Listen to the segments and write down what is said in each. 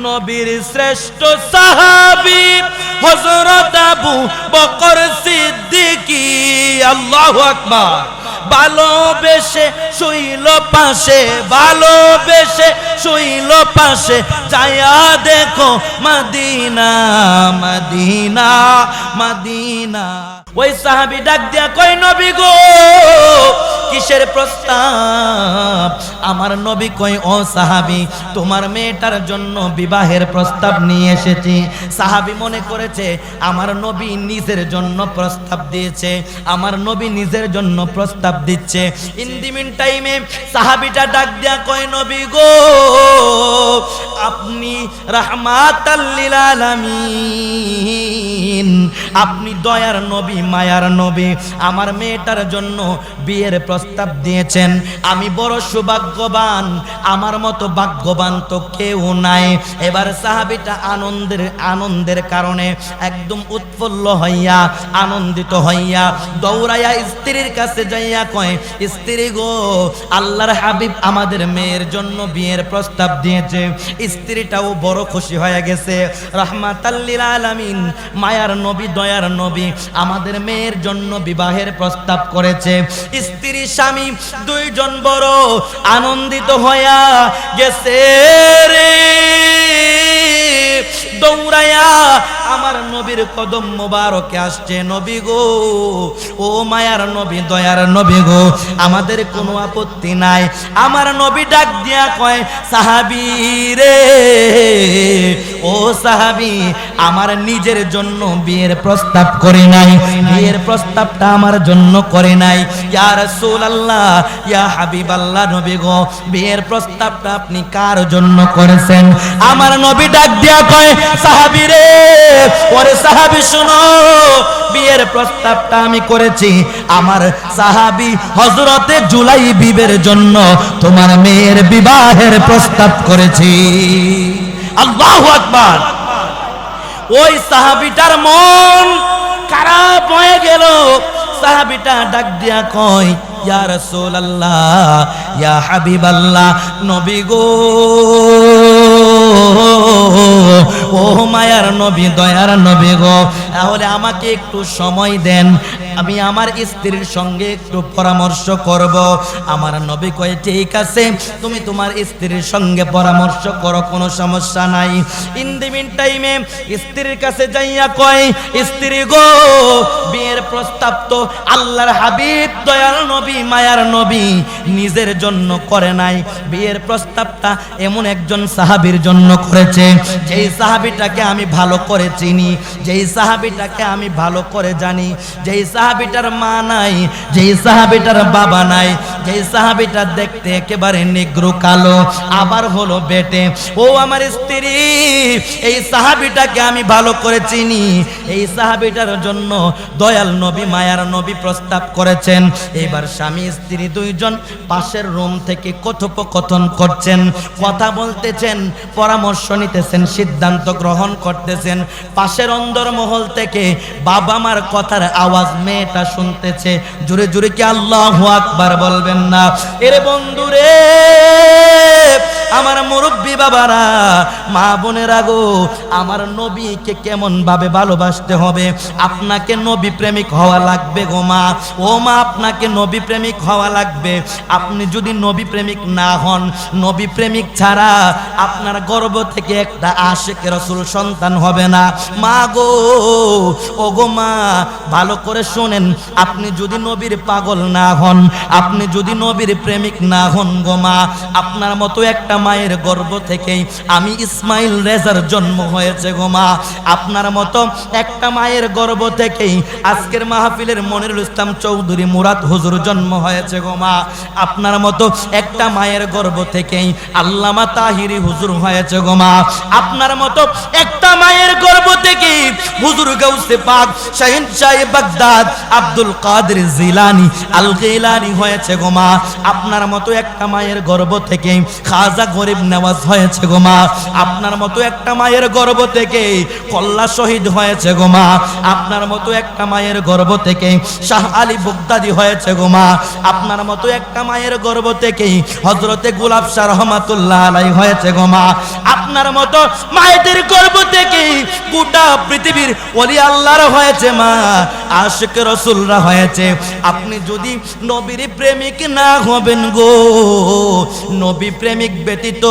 নবীর শ্রেষ্ঠ সাহাবী হযরত আবু বকর সিদ্দিকী, আল্লাহু আকবার। ভালোবেসে শুইল পাশে, ভালোবেসে শুইল পাশে, যায়া দেখো মদিনা মদিনা মদিনা। ওই সাহাবী ডাক দিয়া কয়, নবী গো কিসের প্রস্তাব? আমার নবী কয়, ও সাহাবী, তোমার মেয়েটার জন্য বিবাহের প্রস্তাব নিয়ে এসেছি। সাহাবী মনে করেছে আমার নবী নিজের জন্য প্রস্তাব দিয়েছে, আমার নবী নিজের জন্য প্রস্তাব দিচ্ছে। ইন দি মিন টাইমে সাহাবীটা ডাক দিয়া কয়, নবী গো আপনি রাহমাতাল লিল আলামিন, আপনি দয়ার নবী, মায়ার নবী, আমার মেয়েটার জন্য বিয়ের প্রস্তাব দিয়েছেন। আমি বড় সৌভাগ্যবান, আমার মতো ভাগ্যবান তো কেউ নাই। এবার সাহাবীটা আনন্দের কারণে একদম উৎফুল্ল হইয়া, আনন্দিত হইয়া দৌড়াইয়া স্ত্রীর কাছে যাইয়া কয়, স্ত্রী গো আল্লাহর হাবিব আমাদের মেয়ের জন্য বিয়ের প্রস্তাব দিয়েছে। স্ত্রীটাও বড় খুশি হয়ে গেছে। রাহমাতাল লিল আলামিন, মায়ার নবী, দয়ার নবী আমাদের মেয়ের জন্য বিবাহের প্রস্তাব করেছে। স্ত্রী স্বামী দুইজন বড় আনন্দিত হইয়া গেছে রে। দৌড়াইয়া আমার নবীর কদম মোবারকে আসছে, নবী গো ও মায়ার নবী, দয়ার নবী গো আমাদের কোনো আপত্তি নাই। আমার নবী ডাক দিয়া কয়, সাহাবী রে, ও সাহাবী, আমার নিজের জন্য বিয়ের প্রস্তাব করে নাই, বিয়ের প্রস্তাবটা আমার জন্য করে নাই। ইয়া রাসূলুল্লাহ, ইয়া হাবিবাল্লাহ, নবী গো বিয়ের প্রস্তাবটা আপনি কার জন্য করেছেন? আমার নবী ডাক দিয়া কয়, সাহাবী রে, ওরে সাহাবী শোনো, বিয়ের প্রস্তাবটা আমি করেছি আমার সাহাবী হযরতে জুলাইবিবের জন্য, তোমার মেয়ের বিবাহের প্রস্তাব করেছি। আল্লাহু আকবার। ওই সাহাবীটার মন খারাপ হয়ে গেল। সাহাবীটা ডাক দিয়া কয়, ইয়া রাসূলুল্লাহ, ইয়া হাবিবাল্লাহ, নবী গো ও মায়ার নবী, দয়ার নবী গো, তাহলে আমাকে একটু সময় দেন, আমি আমার স্ত্রীর সঙ্গে একটু পরামর্শ করব। আমার নবী কয়, ঠিক আছে, তুমি তোমার স্ত্রীর সঙ্গে পরামর্শ করো, কোনো সমস্যা নাই। ইন দি মিন টাইমে স্ত্রীর কাছে যাইয়া কয়, স্ত্রী গো বিয়ের প্রস্তাব তো আল্লাহর হাবিব, দয়ার নবী, মায়ার নবী নিজের জন্য করে নাই, বিয়ের প্রস্তাবটা এমন একজন সাহাবীর জন্য করেছে, যেই সাহাবীটাকে আমি ভালো করে চিনি, যেই সাহাবীটাকে আমি ভালো করে জানি, যেই সাহাবীটার মা নাই, যেই সাহাবীটার বাবা নাই, যেই সাহাবীটা দেখতে একেবারে নিগ্রো কালো, আবার হলো বেটে। ও আমার স্ত্রী, এই সাহাবীটাকে আমি ভালো করে চিনি, এই সাহাবীটার জন্য দয়াল নবী, মায়ার নবী প্রস্তাব করেছেন। এবার স্বামী স্ত্রী দুইজন পাশের রুম থেকে কথোপকথন করছেন, কথা বলতেছেন, পরামর্শ নিতেছেন, সিদ্ধান্ত গ্রহণ করতেছেন। পাশের অন্দরমহল থেকে বাবা মার কথার আওয়াজ মেয়েটা শুনতেছে। জোরে জোরে কি আল্লাহু আকবার বলবেন না? এরে বন্ধুরে, আমার মুরব্বী বাবারা, মা বোনেরা গো, আমার নবীকে কেমন ভাবে ভালোবাসতে হবে? আপনাকে নবী প্রেমিক হওয়া লাগবে গো মা, ও মা, আপনাকে নবী প্রেমিক হওয়া লাগবে। আপনি যদি নবী প্রেমিক না হন, নবী প্রেমিক ছাড়া আপনার গর্ভ থেকে একটা আশিক রাসূল সন্তান হবে না। মা গো, ও গো মা, ভালো করে শোনেন, আপনি যদি নবীর পাগল না হন, আপনি যদি নবীর প্রেমিক না হন গো মা, আপনার মতো একটা মায়ের গর্ভ থেকেই আমি ইসমাইল রেজার জন্ম হয়েছে গো মা, আপনার মতো একটা মায়ের গর্ভ থেকেই আজকের মাহফিলের মনিরুল ইসলাম চৌধুরী মুরাদ হুজুর জন্ম হয়েছে গো মা, আপনার মতো একটা মায়ের গর্ভ থেকেই আল্লামা তাহিরি হুজুর হয়েছে গো মা, আপনার মতো একটা মায়ের গর্ভ থেকেই হুজুর গাউসে পাক শাহিন শাহে বাগদাদ আব্দুল কাদের জিলানী আল গিলানী হয়েছে গো মা, আপনার মতো একটা মায়ের গর্ভ থেকেই খাজা খাজা গরিব নেওয়াজ হয়েছে গো মা, আপনার মতো একটা মায়ের গর্ভ থেকে কল্লা শহীদ হয়েছে গো মা, আপনার মতো একটা মায়ের গর্ভ থেকে শাহ আলী বগদাদি হয়েছে গো মা, আপনার মতো একটা মায়ের গর্ভ থেকে হযরতে গোলাপ শাহ রহমাতুল্লাহ আলাইহি হয়েছে গো মা, আপনার মতো মায়েদের গর্ভ থেকে গোটা পৃথিবীর ওলি আল্লাহর হয়েছে মা, আশিক রাসূলরা হয়েছে। আপনি যদি নবীর প্রেমিক না হবেন গো, নবী প্রেমিক ব্যতীত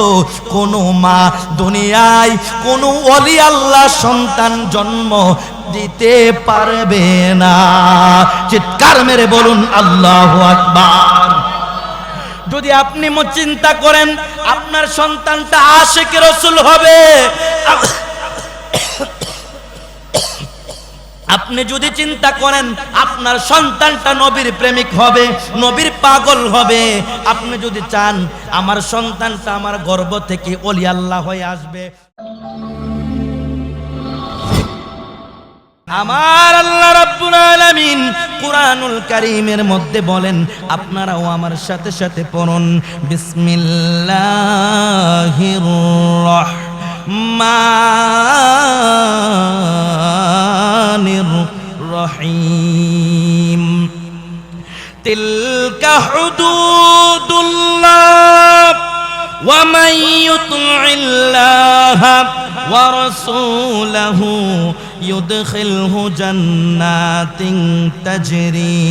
কোনো মা দুনিয়ায় কোনো ওলি আল্লাহ সন্তান জন্ম দিতে পারবে না। চিৎকার মেরে বলুন আল্লাহু আকবার। যদি আপনি চিন্তা করেন আপনার সন্তানটা আশিক রাসূল হবে, আপনি যদি চিন্তা করেন আপনার সন্তানটা নবীর প্রেমিক হবে, নবীর পাগল হবে, আপনি যদি চান আমার সন্তানটা আমার গর্ভ থেকে ওলি আল্লাহ হয়ে আসবে, আমার আল্লাহ রাব্বুল আলামিন কুরআনুল কারীমের মধ্যে বলেন, আপনারাও আমার সাথে সাথে পড়ুন, বিসমিল্লাহির রহমানির রহিম। তিলকা হুদুদুল্লাহ ওয়া মান ইউতি'িল্লাহ ওয়া রাসূলাহু يدخله جنات تجري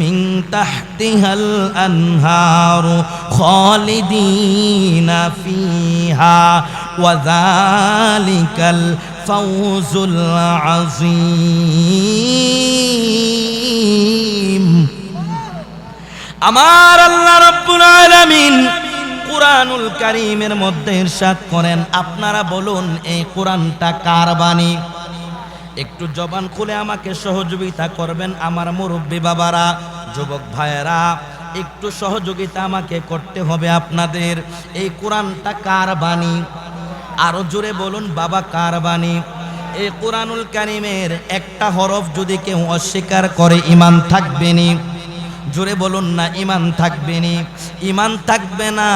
من تحتها الأنهار خالدين فيها وذلك الفوز العظيم। আমার আল্লাহ রাব্বুল আলামিন কুরআনুল কারীমের মধ্যে ইরশাদ করেন, আপনারা বলুন এই কোরআনটা কার বাণী? একটু জবান খুলে আমাকে সহযোগিতা করবেন আমার মুরব্বী বাবারা, যুবক ভাইয়েরা, একটু সহযোগিতা আমাকে করতে হবে আপনাদের। এই কোরআনটা কার বাণী? আরো জোরে বলুন বাবা, কার বাণী? এই কোরআনুল কারীমের একটা হরফ যদি কেউ অস্বীকার করে ঈমান থাকবে না। জোরে বলুন না, ঈমান থাকবে না। ঈমান থাকবে না,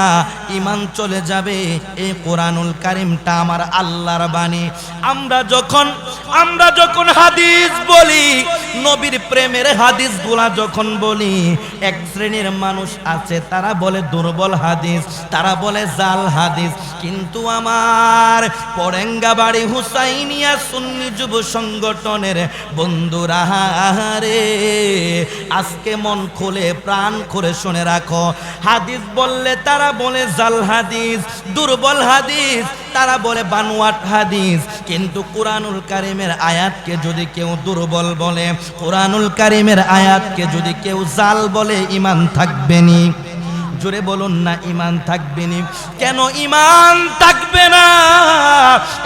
ঈমান চলে যাবে। এই কোরআনুল কারীমটা আমার আল্লাহর বাণী। আমরা যখন হাদিস বলি, নবীর প্রেমের হাদিসগুলা যখন বলি, এক শ্রেণীর মানুষ আছে তারা বলে দুর্বল হাদিস, তারা বলে জাল হাদিস। কিন্তু আমার পরেঙ্গাবাড়ি হুসাইনিয়া সুন্নি যুব সংগঠনের বন্ধুরা রে, আজকে মন খুলে প্রাণ করে শুনে রাখো, হাদিস বললে তারা বলে জাল হাদিস, দুর্বল হাদিস, তারা বলে বানোয়াট হাদিস। কিন্তু কোরআনুল কারীমের আয়াতকে যদি কেউ দুর্বল বলে, কোরআনুল কারীমের আয়াতকে যদি কেউ জাল বলে, ঈমান থাকবে না। জোরে বলুন না, ঈমান থাকবে না। কেন ঈমান থাকবে না?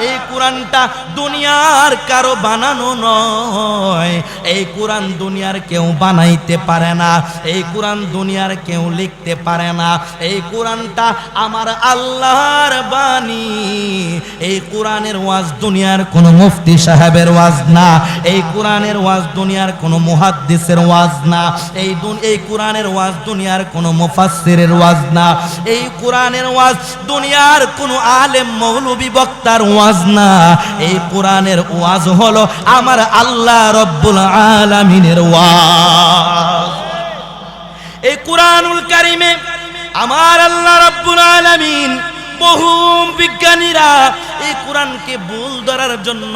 এই কোরআনটা দুনিয়ার কারো বানানো নয়, এই কোরআন দুনিয়ার কেউ বানাইতে পারে না, এই কোরআন দুনিয়ার কেউ লিখতে পারে না। এই কোরআনটা আমার আল্লাহর বাণী। এই কোরআনের ওয়াজ দুনিয়ার কোনো মুফতি সাহেবের ওয়াজ না, এই কোরআনের ওয়াজ দুনিয়ার কোনো মুহাদ্দিসের ওয়াজ না, এই কোরআনের ওয়াজ দুনিয়ার কোনো মুফাসসির ওয়াজ না, এই কোরআনের ওয়াজ দুনিয়ার কোন আলেম মৌলবী বক্তার ওয়াজ না। এই কোরআনের ওয়াজ হলো আমার আল্লাহ রব্বুল আলামিনের ওয়াজ। এই কোরআনুল কারীমে আমার আল্লাহ রব্বুল আলামিন, বহু বিজ্ঞানীরা এই কোরআনকে ভুল ধরার জন্য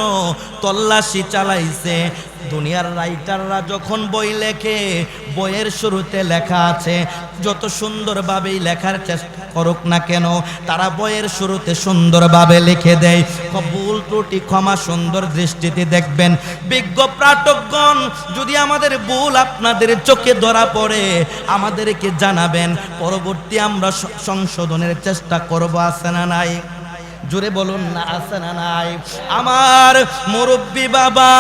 তল্লাশি চালাইছে। দুনিয়ার রাইটাররা যখন বই লেখে, বইয়ের শুরুতে লেখা আছে, যত সুন্দরভাবেই লেখার চেষ্টা করুক না কেন, তারা বইয়ের শুরুতে সুন্দরভাবে লিখে দেয়। ভুল ত্রুটি ক্ষমা সুন্দর দৃষ্টিতে দেখবেন। বিজ্ঞ পাঠকগণ, যদি আমাদের ভুল আপনাদের চোখে ধরা পড়ে আমাদেরকে জানাবেন, পরবর্তী আমরা সংশোধনের চেষ্টা করব। আছে না নাই? জোরে বলুন না, আছে না নাই? আমার মুরব্বী বাবা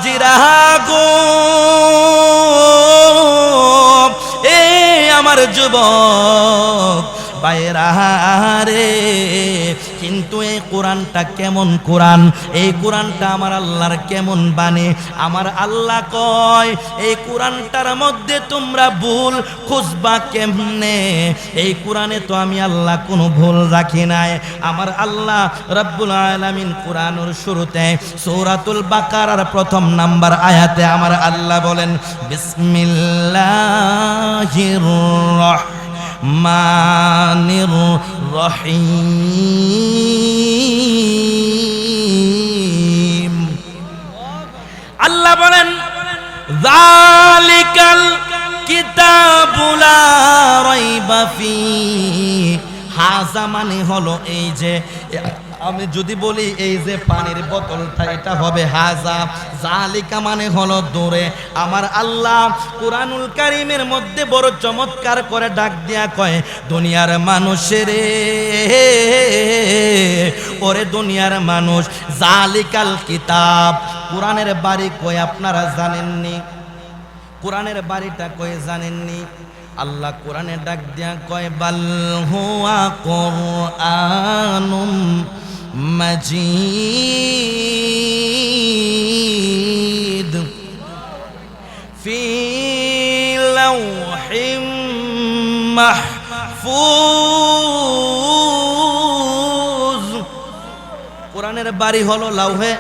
জিরা গো, এ আমার যুবক বাইরা রে, কিন্তু এই কোরআনটা কেমন কোরআন, এই কোরআনটা আমার আল্লাহর কেমন বাণী। আমার আল্লাহ কয় এই কোরআনটার মধ্যে তোমরা ভুল খুঁজবা কেমনে, এই কোরআনে তো আমি আল্লাহ কোনো ভুল রাখি নাই। আমার আল্লাহ রব্বুল আলামিন কোরআনের শুরুতে সূরাতুল বাকারার প্রথম নাম্বার আয়াতে আমার আল্লাহ বলেন বিসমিল্লাহির রহমানির রহিম। আল্লাহ বলেন যালিকাল কিতাবু লা রাইবা ফীহি, হাযা মানে হলো এই যে, আমি যদি বলি এই যে পানির বোতলটা এটা হবে হাযা, জালিকা মানে হলো দূরে। আমার আল্লাহ কুরআনুল কারীমের মধ্যে বড় চমৎকার করে ডাক দিয়া কয় দুনিয়ার মানুষেরে, ওরে দুনিয়ার মানুষ, জালিকাল কিতাব, কোরআনের বাড়ি কই আপনারা জানেননি? কোরআনের বাড়িটা কই জানেননি? আল্লাহ কোরআনে ডাক দিয়া কয় বাল হুয়া কুরআনুম মাজিদ ফি লাওহিম মাহফুজ। কোরআনের বাড়ি হলো লাউহে,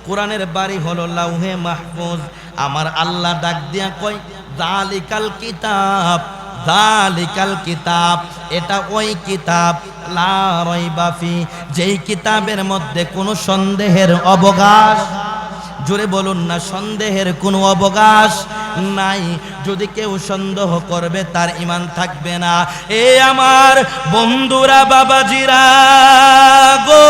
কোরআনের বাড়ি হলো লাউহে মাহফুজ। আমার আল্লাহ ডাক দিয়া কয় যালিকাল কিতাব, যালিকাল কিতাব, এটা ওই কিতাব লা রাইবা ফি, যেই কিতাবের মধ্যে কোনো সন্দেহের অবকাশ, জোরে বলুন না, সন্দেহের কোনো অবকাশ নাই। যদি কেউ সন্দেহ করবে তার ঈমান থাকবে না। এ আমার বন্ধুরা, বাবাজিরা গো,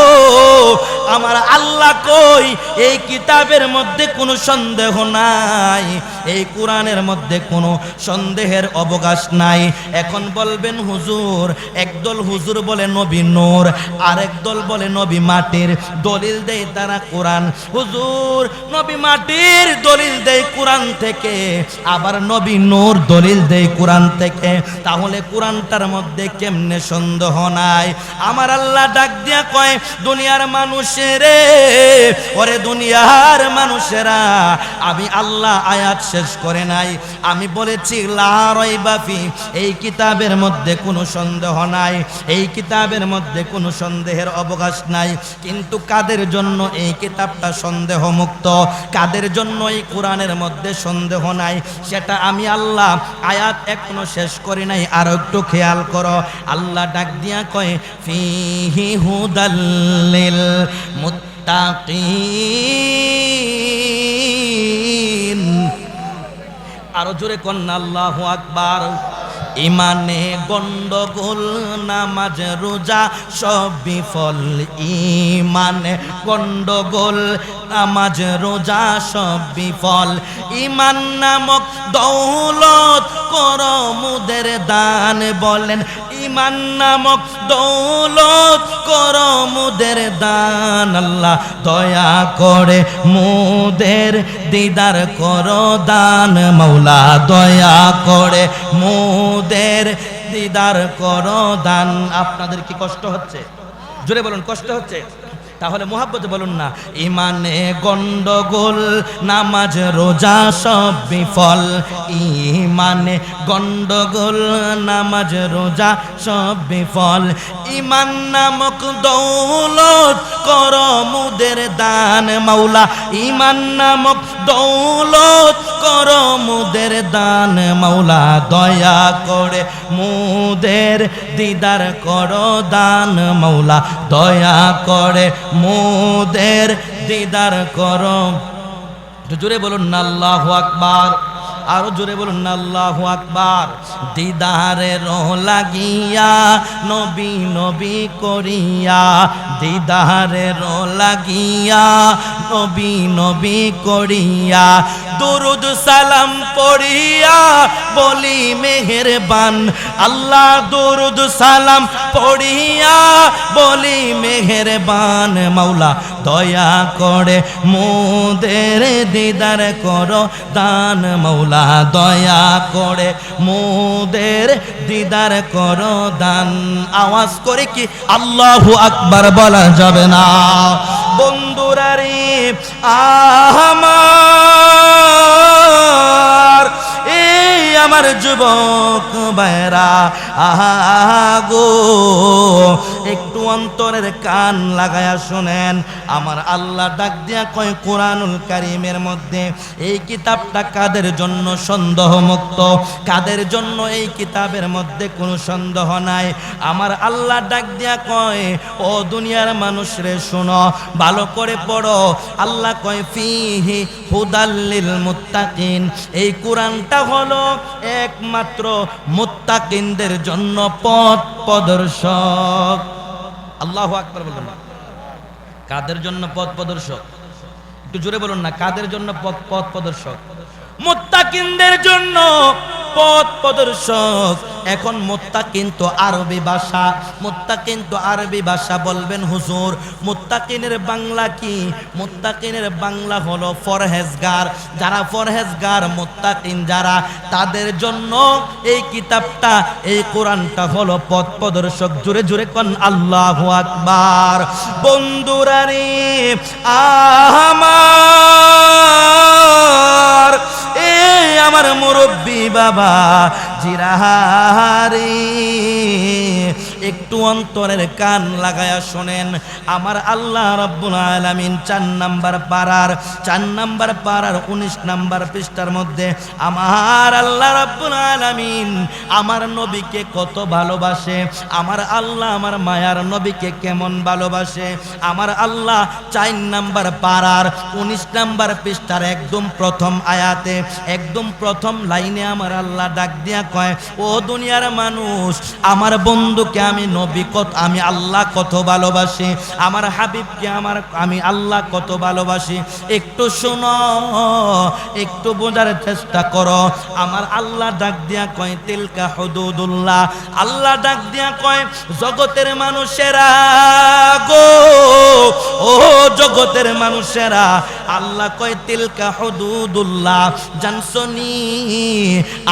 আমার আল্লাহ কই এই কিতাবের মধ্যে কোনো সন্দেহ নাই, এই কোরআনের মধ্যে কোনো সন্দেহের অবকাশ নাই। এখন বলবেন হুজুর, একদল হুজুর বলে নবী নূর, আরেক দল বলে নবী মাটির, দলিল দেয় তারা কোরআন। হুজুর নবী মাটির দলিল দেয় কোরআন থেকে, আবার নবী নূর দলিল দেয় কোরআন থেকে, তাহলে কোরআনটার মধ্যে কেমনে সন্দেহ নাই? আমার আল্লাহ ডাক দিয়া কয় দুনিয়ার মানুষেরে, ওরে দুনিয়ার মানুষেরা, আমি আল্লাহ আয়াত শেষ করে নাই, আমি বলেছি লা রাইবা ফি, এই কিতাবের মধ্যে কোনো সন্দেহ নাই, এই কিতাবের মধ্যে কোনো সন্দেহের অবকাশ নাই। কিন্তু কাদের জন্য এই কিতাবটা সন্দেহ মুক্ত, কাদের জন্য এই কোরআনের মধ্যে সন্দেহ নাই, সেটা আমি আল্লাহ আয়াত এখনো শেষ করি নাই, আর একটু খেয়াল করো। আল্লাহ ডাক দিয়া কয় ফিহি হুদাল্লিল মুত্তাকিন। আরো জোরে কন্না আল্লাহু আকবার। ইমানে গন্ডগোল, নামাজ রোজা সব বিফল, ইমানে গন্ডগোল, নামাজ রোজা সব বিফল। ইমান নামক দৌলত কর মুদের দান, বলেন ইমান নামক দৌলত কর মুদের দান। আল্লাহ দয়া করে মুদের দিদার করো দান, মৌলা দয়া করে মুদের দিদার করো দান। আপনাদের কি কষ্ট হচ্ছে? জোরে বলুন, কষ্ট হচ্ছে? তাহলে মোহাব্বতে বলুন না, ইমানে গন্ডগোল, নামাজ রোজা সব বিফল, ইমানে গন্ডগোল, নামাজ রোজা সব বিফল। ইমান নামক দৌলত কর মুদের দান, মাওলা ইমান নামক দৌলত কর মুদের দান, মাওলা দয়া করে মুদের দিদার করো দান, মাওলা দয়া করে মুদের দিদার করো। জোরে বলুন না আল্লাহু আকবার, আরো জোরে বলুন না আল্লাহু আকবার। দিদারের লাগিয়া নবী নবী করিয়া, দিদারের লাগিয়া নবী নবী করিয়া, দুরুদ সালাম পড়িয়া বলি মেহেরবান আল্লাহ দুরুদ সালাম পড়িয়া বলি মেহেরবান মাওলা দয়া করে মোদের দিদার করো দান মাওলা দয়া করে মোদের দিদার করো দান আওয়াজ করে কি আল্লাহু আকবার বলা যাবে না বন্ধুরা রে আমার যুবক ভাইরা গো একটু অন্তরের কান লাগায়া শুনেন আমার আল্লাহ ডাক দিয়া কয় কোরআনুল কারীমের মধ্যে এই কিতাবটা কাদের জন্য সন্দেহ মুক্ত কাদের জন্য এই কিতাবের মধ্যে কোনো সন্দেহ নাই আমার আল্লাহ ডাক দিয়া কয় ও দুনিয়ার মানুষ রে শোনো ভালো করে পড়ো আল্লাহ কয় ফিহি হুদাল্লিল মুত্তাকিন এই কোরআনটা হলো একমাত্র মুত্তাকিনদের জন্য পথ প্রদর্শক আল্লাহু আকবার বলুন কাদের জন্য পথ প্রদর্শক একটু জোরে বলুন না কাদের জন্য পথ প্রদর্শক মুত্তাকিনদের জন্য পথ প্রদর্শক এখন মুত্তাকিন তো আরবি ভাষা মুত্তাকিন তো আরবি ভাষা বলবেন হুজুর মুত্তাকিনের বাংলা কি মুত্তাকিনের বাংলা হলো পরহেজগার যারা পরহেজগার মুত্তাকিন যারা তাদের জন্য এই কিতাবটা এই কোরআনটা হলো পথ প্রদর্শক জোরে জোরে কোন আল্লাহু আকবার বন্ধুরা রে আমার মুরব্বী বাবা জিরাহারি একটু অন্তরের কান লাগায়া শোনেন আমার আল্লাহ রাব্বুল আলামিন 4 নাম্বার পারার 19 নাম্বার পৃষ্ঠার মধ্যে আমার আল্লাহ রাব্বুল আলামিন আমার নবীকে কত ভালোবাসে আমার আল্লাহ আমার মায়ার নবীকে কেমন ভালোবাসে আমার আল্লাহ 4 নাম্বার পারার 19 নাম্বার পৃষ্ঠার একদম প্রথম আয়াতে একদম প্রথম লাইনে আমার আল্লাহ ডাক দিয়া কয় ও দুনিয়ার মানুষ আমার বন্ধুকে আমি নবী কত আমি আল্লাহ কত ভালোবাসি আমার হাবিবকে আমি আল্লাহ কত ভালোবাসি একটু শোনো একটু বোঝার চেষ্টা করো আমার আল্লাহ ডাক দিয়া কয় তিলকা হুদুদুল্লাহ আল্লাহ ডাক দিয়া কয় জগতের মানুষেরা গো ও জগতের মানুষেরা আল্লাহ কয় তিলকা হুদুদুল্লাহ জানছনি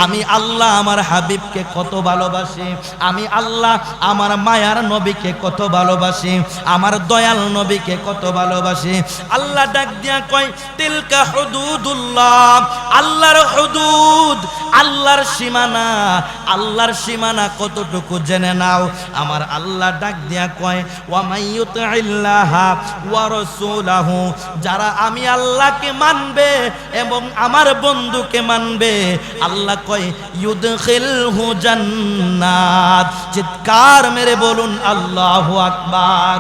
আমি আল্লাহ আমার হাবিবকে কত ভালোবাসি আমি আল্লাহ আমার মায়ার নবীকে কত ভালোবাসি আমার দয়াল নবীকে কত ভালোবাসি আল্লাহ ডাক দিয়া কয় তিলকা হুদুদুল্লাহ আল্লাহর হুদুদ আল্লাহর সীমানা কতটুকু জেনে নাও আমার আল্লাহ ডাক দিয়া কয় ওয়া মাইয়ুতিল্লাহা ওয়া রাসূলাহু যারা আমি আল্লাহকে মানবে এবং আমার বন্ধুকে মানবে আল্লাহ কয় ইউদখিলহু জান্নাত চিৎকার মেরে বলুন আল্লাহু আকবার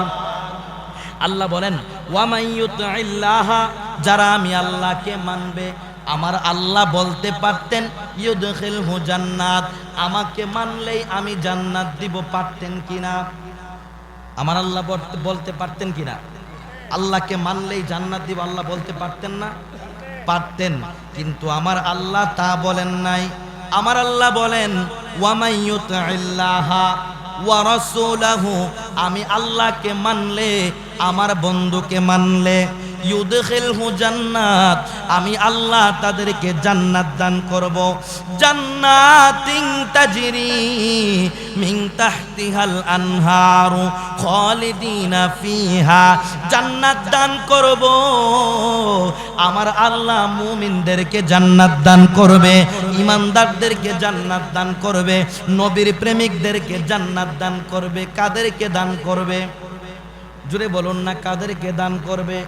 আল্লাহ বলেন ওয়া মাইয়ুতিল্লাহা যারা আমি আল্লাহকে মানবে আমার আল্লাহ বলতে পারতেন ইউদখিলহু জান্নাত আমাকে মানলেই আমি জান্নাত দিব পারতেন কিনা আমার আল্লাহ বলতে পারতেন কিনা আল্লাহকে মানলেই জান্নাত দিব আল্লাহ বলতে পারতেন না পারতেন কিন্তু আমার আল্লাহ তা বলেন নাই আমার আল্লাহ বলেন ওয়া মাইয়ুতিল্লাহা ওয়া রাসূলাহু আমি আল্লাহকে মানলে আমার বন্ধুকে মানলে ইউদখিলহু জান্নাত আমি আল্লাহ তাদেরকে জান্নাত দান করব জান্নাতিন তাজরি মিন তাহতিহাল আনহারু খালিদিনা ফিহা জান্নাত দান করব আমার আল্লাহ মুমিনদেরকে জান্নাত দান করবে ঈমানদারদেরকে জান্নাত দান করবে নবীর প্রেমিকদেরকে জান্নাত দান করবে কাদেরকে দান করবে জোরে বলুন না কাদেরকে দান করবে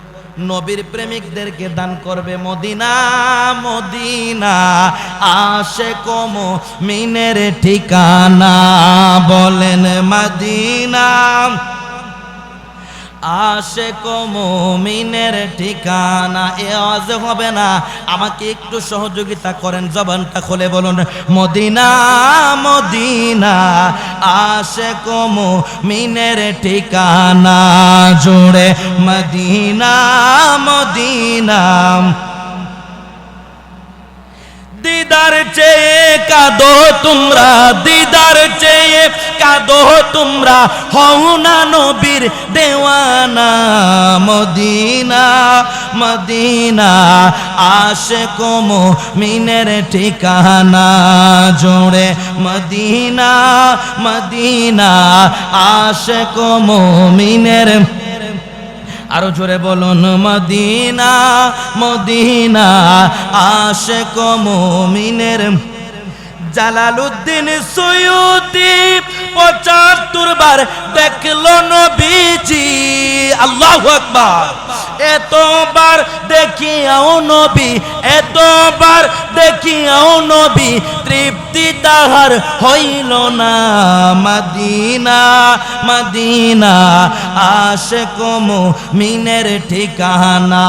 নবীর প্রেমিকদেরকে দান করবে মদিনা মদিনা আশিক মুমিনের ঠিকানা বলেন মদিনা আশিক মুমিনের ঠিকানা এ আওয়াজ হবে না আমাকে একটু সহযোগিতা করেন জবানটা খুলে বলুন মদিনা মদিনা আশিক মুমিনের ঠিকানা জোড়ে মদিনা মদিনা দিদার চেয়ে কাঁদো তোমরা, দিদার চেয়ে কাঁদো তোমরা, হও না নবীর দেওয়ানা। মদিনা মদিনা আশিক মুমিনের ঠিকানা, জোরে মদিনা মদিনা আশিক মুমিনের। আরো জোরে বলুন মদিনা মদিনা আশিক মুমিনের। জালালউদ্দিন সুয়ুতি ৭৫ বার দেখলো নবীজি। আল্লাহু আকবার। এতবার দেখিয়াও নবী, এতবার দেখিয়াও নবী, তৃপ্তি তাহার হইল না। মদিনা মদিনা আশিক মুমিনের ঠিকানা,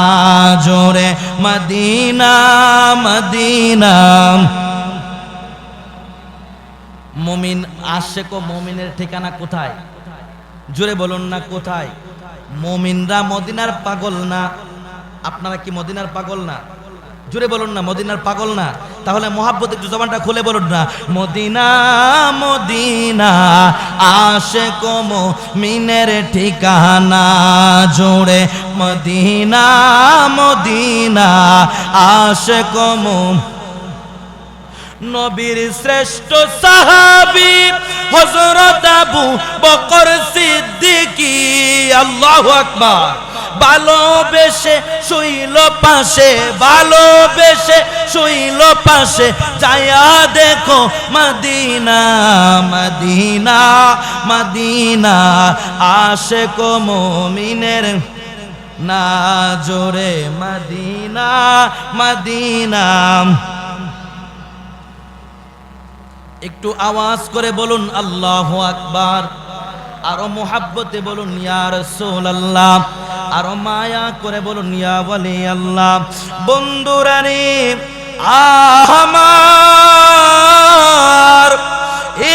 জোরে মদিনা মদিনা। মুমিন আশিক ও মুমিনের ঠিকানা কোথায়? জোরে বলুন না কোথায়? মুমিনরা মদিনার পাগল না? আপনারা কি মদিনার পাগল না? জোরে বলুন না মদিনার পাগল না? তাহলে মোহাব্বত একটু জবানটা খুলে বলুন না, মদিনা মদিনা আশিক মুমিনের ঠিকানা, জোরে মদিনা মদিনা আশিক মুমিন। নবীর শ্রেষ্ঠ সাহাবী হযরত আবু বকর সিদ্দিকী। আল্লাহু আকবার। ভালোবেসে শুইল পাশে, ভালোবেসে শুইল পাশে, যায়া দেখো মদিনা মদিনা মদিনা আশিক মুমিনের না, জোরে মদিনা মদিনা। একটু আওয়াজ করে বলুন আল্লাহু আকবার। আরো মোহাব্বতে বলুন ইয়া রাসূলুল্লাহ। আরো মায়া করে বলুন ইয়া ওয়ালি আল্লাহ। বন্ধুরা রে আমার,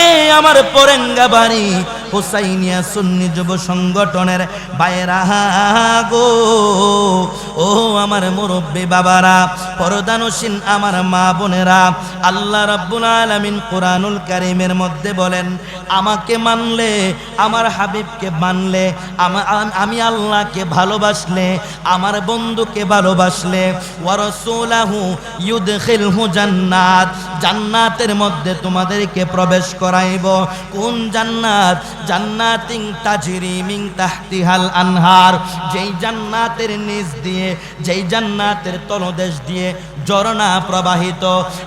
এই আমার পরেঙ্গা বাড়ি হুসাইনিয়া সুন্নি যুব সংগঠনের বাইরা গো, ও আমার মুরব্বী বাবারা, পরদানসীন আমার মা বোনেরা, আল্লাহ রাব্বুল আলামিন কোরআনুল কারীমের মধ্যে বলেন, আমাকে মানলে, আমার হাবিবকে মানলে, আমি আল্লাহকে ভালোবাসলে, আমার বন্ধুকে ভালোবাসলে, ওয়া রাসূলাহু ইউদখিলহু জান্নাত, জান্নাতের মধ্যে তোমাদেরকে প্রবেশ করাইব। কোন জান্নাত? জান্নাতিন তাজরি মিন তাহতিহাল আনহার, যেই জান্নাতের নিচ দিয়ে, যেই জান্নাতের তলদেশ দিয়ে ঝর্ণা প্রবাহিত।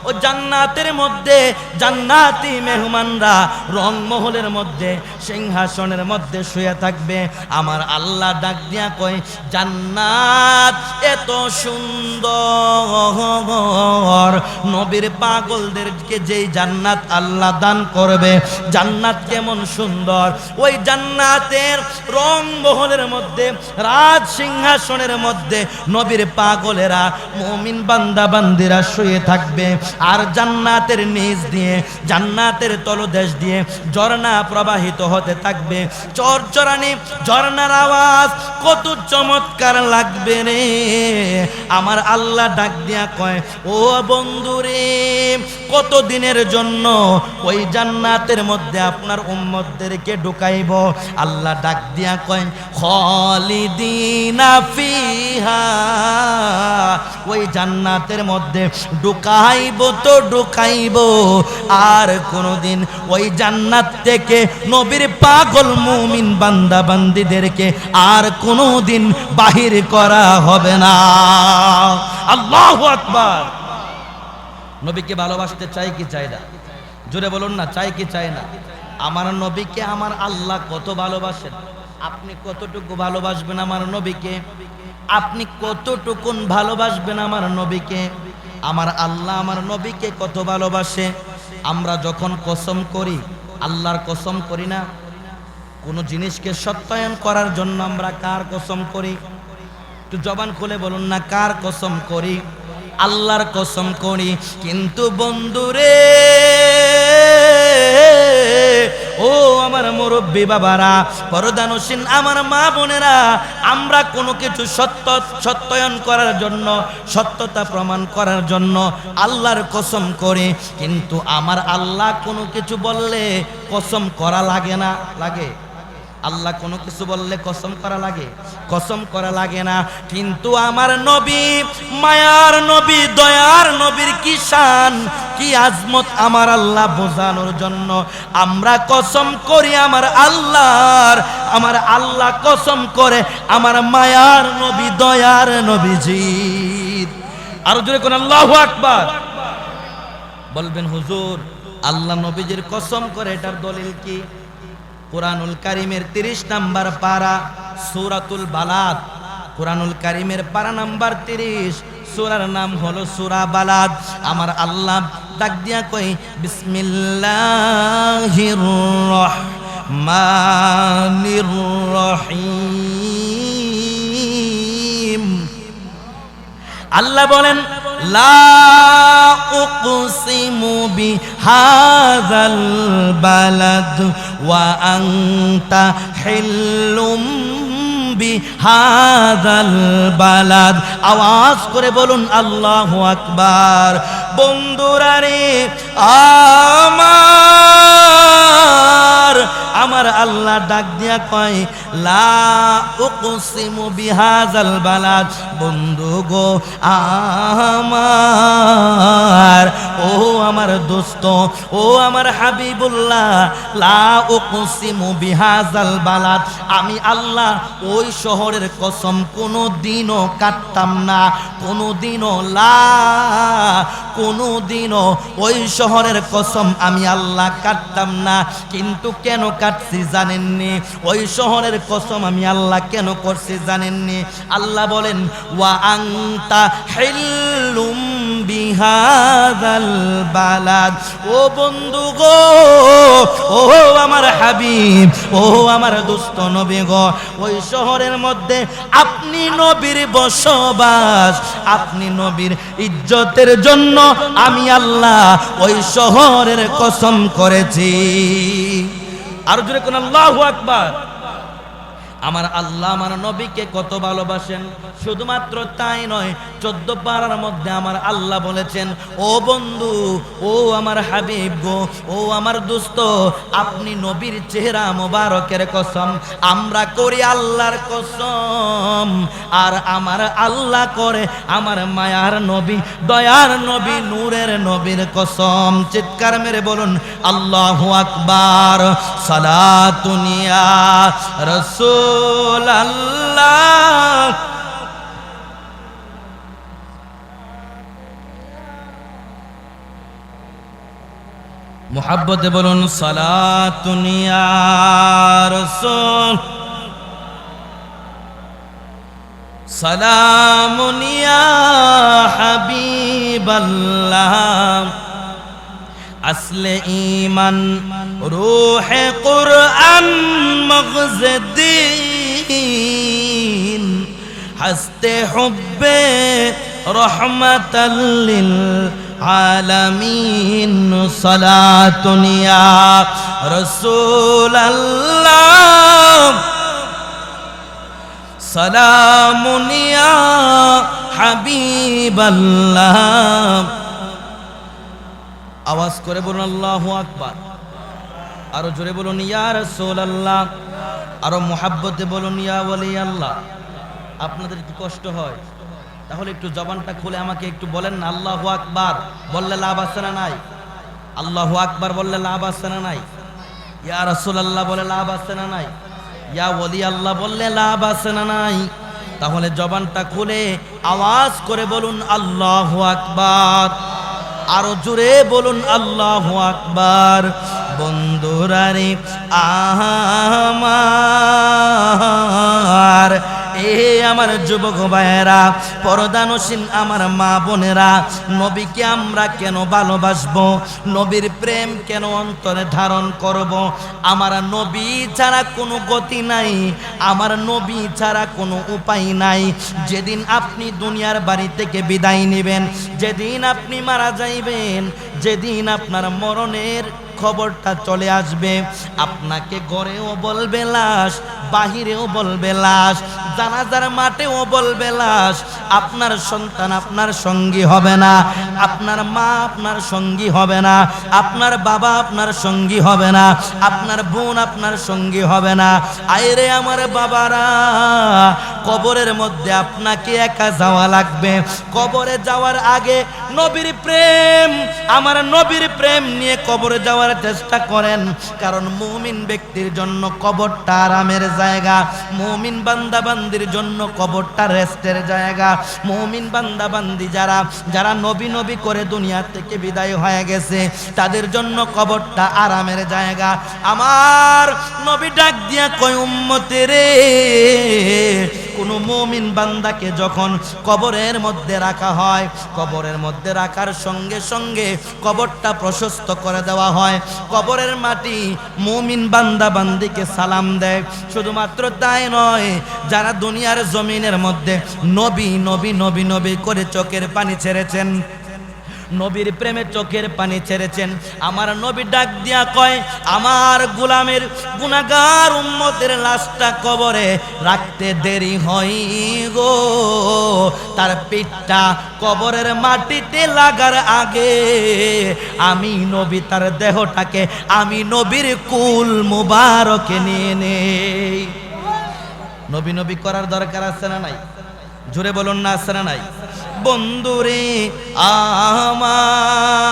ও জান্নাতের মধ্যে জান্নাতি মেহমানরা রংমহলের মধ্যে সিংহাসনের মধ্যে শুয়ে থাকবে। আমার আল্লাহ ডাক দিয়া কয়, জান্নাত এত সুন্দর, নবীর পাগলদেরকে যেই জান্নাত আল্লাহ দান করবে, জান্নাত কেমন সুন্দর। ওই জান্নাতের রংমহলের মধ্যে, রাজ সিংহাসনের মধ্যে নবীর পাগলেরা, মুমিন বান্দা বান্দিরা শুয়ে থাকবে। আর জান্নাতের নিচ দিয়ে, জান্নাতের তলদেশ দিয়ে ঝর্ণা প্রবাহিত হতে থাকবে। চরচরানি ঝর্ণার আওয়াজ কত চমৎকার লাগবে রে। আমার আল্লাহ ডাক দিয়া কয়, ও বন্ধুরে, কত দিনের জন্য ওই জান্নাতের মধ্যে আপনার উম্মতদেরকে ঢুকাইব? আল্লাহ ডাক দিয়া কয়, খালিদিনা ফিহা, ওই জান্নাতের মধ্যে ঢুকাইব তো ঢুকাইব, আর কোনদিন ওই জান্নাত থেকে নবীর পাগল মুমিন বান্দা বান্দিদেরকে আর কোনদিন বাহির করা হবে না। আল্লাহু আকবার। নবীকে ভালোবাসতে চাই কি চাই না? জোরে বলুন না, চাই কি চাই না? আমার নবীকে আমার আল্লাহ কত ভালোবাসেন, আপনি কতটুকু ভালোবাসবেন আমার নবীকে? আপনি কতটুকুন ভালোবাসবেন আমার নবীকে? আমার আল্লাহ আমার নবীকে কত ভালোবাসে। আমরা যখন কসম করি, আল্লাহর কসম করি না, কোনো জিনিসকে সত্যায়ন করার জন্য আমরা কার কসম করি? একটু জবান খুলে বলুন না, কার কসম করি? আল্লাহর কসম করি। কিন্তু বন্ধুরে, ও ও আমার মুরব্বী বাবারা, পর্দানসীন আমার মা বোনেরা, আমরা কোনো কিছু সত্যায়ন করার জন্য, সত্যতা প্রমাণ করার জন্য আল্লাহর কসম করে, কিন্তু আমার আল্লাহ কোনো কিছু বললে কসম করা লাগে না? লাগে? আল্লাহ কোনো কিছু বললে কসম করা লাগে? কসম করা লাগে না। কিন্তু আমার নবী, মায়ার নবী, দয়ার নবীর কি শান, কি আজমত আমার আল্লাহ বোঝানোর জন্য আমরা কসম করি আমার আল্লাহর। আমার আল্লাহ কসম করে আমার মায়ার নবী, দয়ার নবীজির। আর জোরে কোন আল্লাহু আকবার। বলবেন হুজুর আল্লাহ নবীজির কসম করে, এটার দলিল কি? কুরআনুল কারীমের 30 নাম্বার পারা, সূরাতুল বালাদ। কুরআনুল কারীমের পারা নাম্বার 30, সূরার নাম হলো সূরা বালাদ। আমার আল্লাহ ডাক দিয়া কই, বিসমিল্লাহির রহমানির রহিম। আল্লাহ বলেন, লা উকসিমু বিহাযাল বালাদ ওয়া আনতা হিল্লুম বিহাযাল বালাদ। আওয়াজ করে বলুন আল্লাহু আকবার। বন্ধুরা রে আমার আল্লাহ ডাক দিয়া কয়, লা উকসিমু বিহাযাল বালাদ। বন্ধু গো আমার, ও আমার দোস্ত, ও আমার হাবিবুল্লাহ, লা উকসিমু বিহাযাল বালাদ। আমি আল্লাহ ওই শহরের কসম কোনো দিনও কাটতাম না, কোনো দিনও কোনো দিনও ওই শহরের কসম আমি আল্লাহ কাটতাম না। কিন্তু কেন কাটছি জানেননি? ওই শহরের কসম আমি আল্লাহ কেন করছি জানেননি? আল্লাহ বলেন, ওয়া আনতা হিল্লুম বিহাযাল বালাদ। ও বন্ধু গো, ও আমার হাবিব, ও আমার দোস্ত নবী গো, ওই শহরের মধ্যে আপনি নবীর বসবাস, আপনি নবীর ইজ্জতের জন্য আমি আল্লাহ ওই শহরের কসম করেছি। আর জোরে কোন আল্লাহু আকবার। আমার আল্লাহ আমার নবীকে কত ভালোবাসেন। শুধুমাত্র তাই নয়, 14 পারার মধ্যে আমার আল্লাহ বলেছেন, ও বন্ধু, ও আমার হাবিব গো, ও আমার দোস্ত, আপনি নবীর চেহারা মোবারকের কসম, আমরা করি আল্লাহর কসম। আর আমার আল্লাহ করে আমার মায়ার নবী, দয়ার নবী, নূরের নবীর কসম। চিৎকার মেরে বলুন আল্লাহু আকবার। সালাতুন ইয়া রাসূল আল্লাহ। মুহাব্বতে বলুন সালাতুন ইয়া রাসূল, সালামুন ইয়া হাবিবাল্লাহ। আসলে ঈমান, রূহে কুরআন, মগজে দ্বীন, হস্তে হুব্বে রহমাতাল লিল আলামিন। সালাতুন ইয়া রাসূলাল্লাহ, সালামুন ইয়া হাবিবাল্লাহ। আওয়াজ করে বলুন আল্লাহু আকবার। আরো জোরে বলুন ইয়া রাসূলুল্লাহ। আরো মুহাব্বতে বলুন ইয়া ওয়ালি আল্লাহ। আপনাদের একটু কষ্ট হয়, তাহলে একটু জবানটা খুলে আমাকে একটু বলেন না, আল্লাহু আকবার বললে লাভ আছে না নাই? আল্লাহু আকবার বললে লাভ আছে না নাই? ইয়া রাসূলুল্লাহ বলে লাভ আছে না নাই? ইয়া ওয়ালি আল্লাহ বললে লাভ আছে না নাই? তাহলে জবানটা খুলে আওয়াজ করে বলুন আল্লাহু আকবার। আরো জোরে বলুন আল্লাহু আকবার। বন্ধুরা রে আমার, এ আমার যুবক ভাইয়েরা, পর্দানসীন আমার মা বোনেরা, নবীকে আমরা কেন ভালোবাসবো? নবীর প্রেম কেন অন্তরে ধারণ করব? আমার নবী ছাড়া কোনো গতি নাই, আমার নবী ছাড়া কোনো উপায় নাই। যেদিন আপনি দুনিয়ার বাড়ি থেকে বিদায় নেবেন, যেদিন আপনি মারা যাইবেন, যেদিন আপনার মরণের খবরটা চলে আসবে, আপনাকে ঘরেও বলবে লাশ, বাহিরেও বলবে লাশ, জানাজার মাঠেও বলবে লাশ। আপনার সন্তান আপনার সঙ্গী হবে না, আপনার মা আপনার সঙ্গী হবে না, আপনার বাবা আপনার সঙ্গী হবে না, আপনার বোন আপনার সঙ্গী হবে না। আইরে আমার বাবারা, কবরের মধ্যে আপনাকে একা যাওয়া লাগবে। কবরে যাওয়ার আগে নবীর প্রেম, আমার নবীর প্রেম নিয়ে কবরে যাওয়ার চেষ্টা করেন। কারণ মুমিন ব্যক্তির জন্য কবরটা আরামের জায়গা, মুমিন বান্দা বান্দির জন্য কবরটা রেস্টের জায়গা। মুমিন বান্দা বান্দি যারা যারা নবী নবী করে দুনিয়া থেকে বিদায় হয়ে গেছে, তাদের জন্য কবরটা আরামের জায়গা। আমার নবী ডাক দিয়া কয়, উম্মতেরে, কোন মুমিন বান্দাকে যখন কবরের মধ্যে রাখা হয়, কবরের মধ্যে রাখার সঙ্গে সঙ্গে কবরটা প্রশস্ত করে দেওয়া হয়। কবরের মাটি মুমিন বান্দা বান্দিকে সালাম দেয়। শুধুমাত্র তাই নয়, যারা দুনিয়ার জমিনের মধ্যে নবী নবী নবী নবী করে চোখের পানি ছেড়েছেন, নবীর প্রেমে চোখের পানি ছেড়েছেন, আমার নবী ডাক দিয়া কয়, আমার গোলামের গুনাহগার উম্মতের লাশটা কবরে রাখতে দেরি হয় গো, তার পিঠটা কবরের মাটিতে লাগার আগে আমি নবী তার দেহটাকে আমি নবীর কুল মুবারকে নিয়ে নেই। নবী নবী করার দরকার আছে না নাই? জোরে বলুন না, আছে না নাই? বন্ধুরে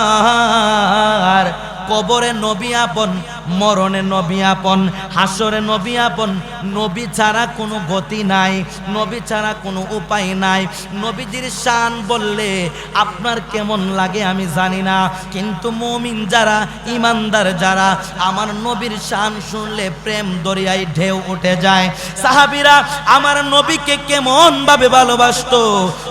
আমার, কবরে নবী আপন, মরণে নবী আপন, হাসরে নবী আপন। নবী ছাড়া কোনো গতি নাই, নবী ছাড়া কোনো উপায় নাই। নবীজির শান বললে আপনার কেমন লাগে আমি জানি না, কিন্তু মুমিন যারা, ইমানদার যারা, আমার নবীর শান শুনলে প্রেম দরিয়ায় ঢেউ উঠে যায়। সাহাবীরা আমার নবীকে কেমন ভাবে ভালোবাসতো,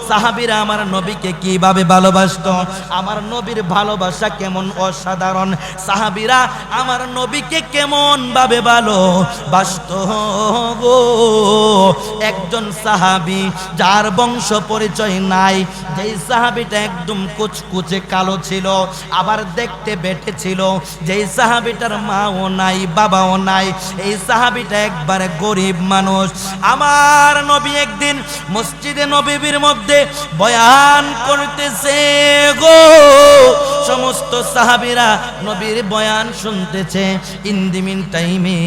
সাহাবীরা আমার নবীকে কিভাবে ভালোবাসতো, আমার নবীর ভালোবাসা কেমন অসাধারণ। সাহাবীরা আমার নবীকে কেমন ভাবে ভালোবাসতো গো। একজন সাহাবী যার বংশ পরিচয় নাই, যেই সাহাবীটা একদম কুচকুচে কালো ছিল, আবার দেখতে বেটে ছিল, যেই সাহাবীটার মাও নাই বাবাও নাই, এই সাহাবীটা একবারে গরিব মানুষ। আমার নবী একদিন মসজিদে নববীর মধ্যে বয়ান করতেছে গো, সমস্ত সাহাবীরা নবীর বয়ান শুনতেছে। ইন দি মিন টাইমে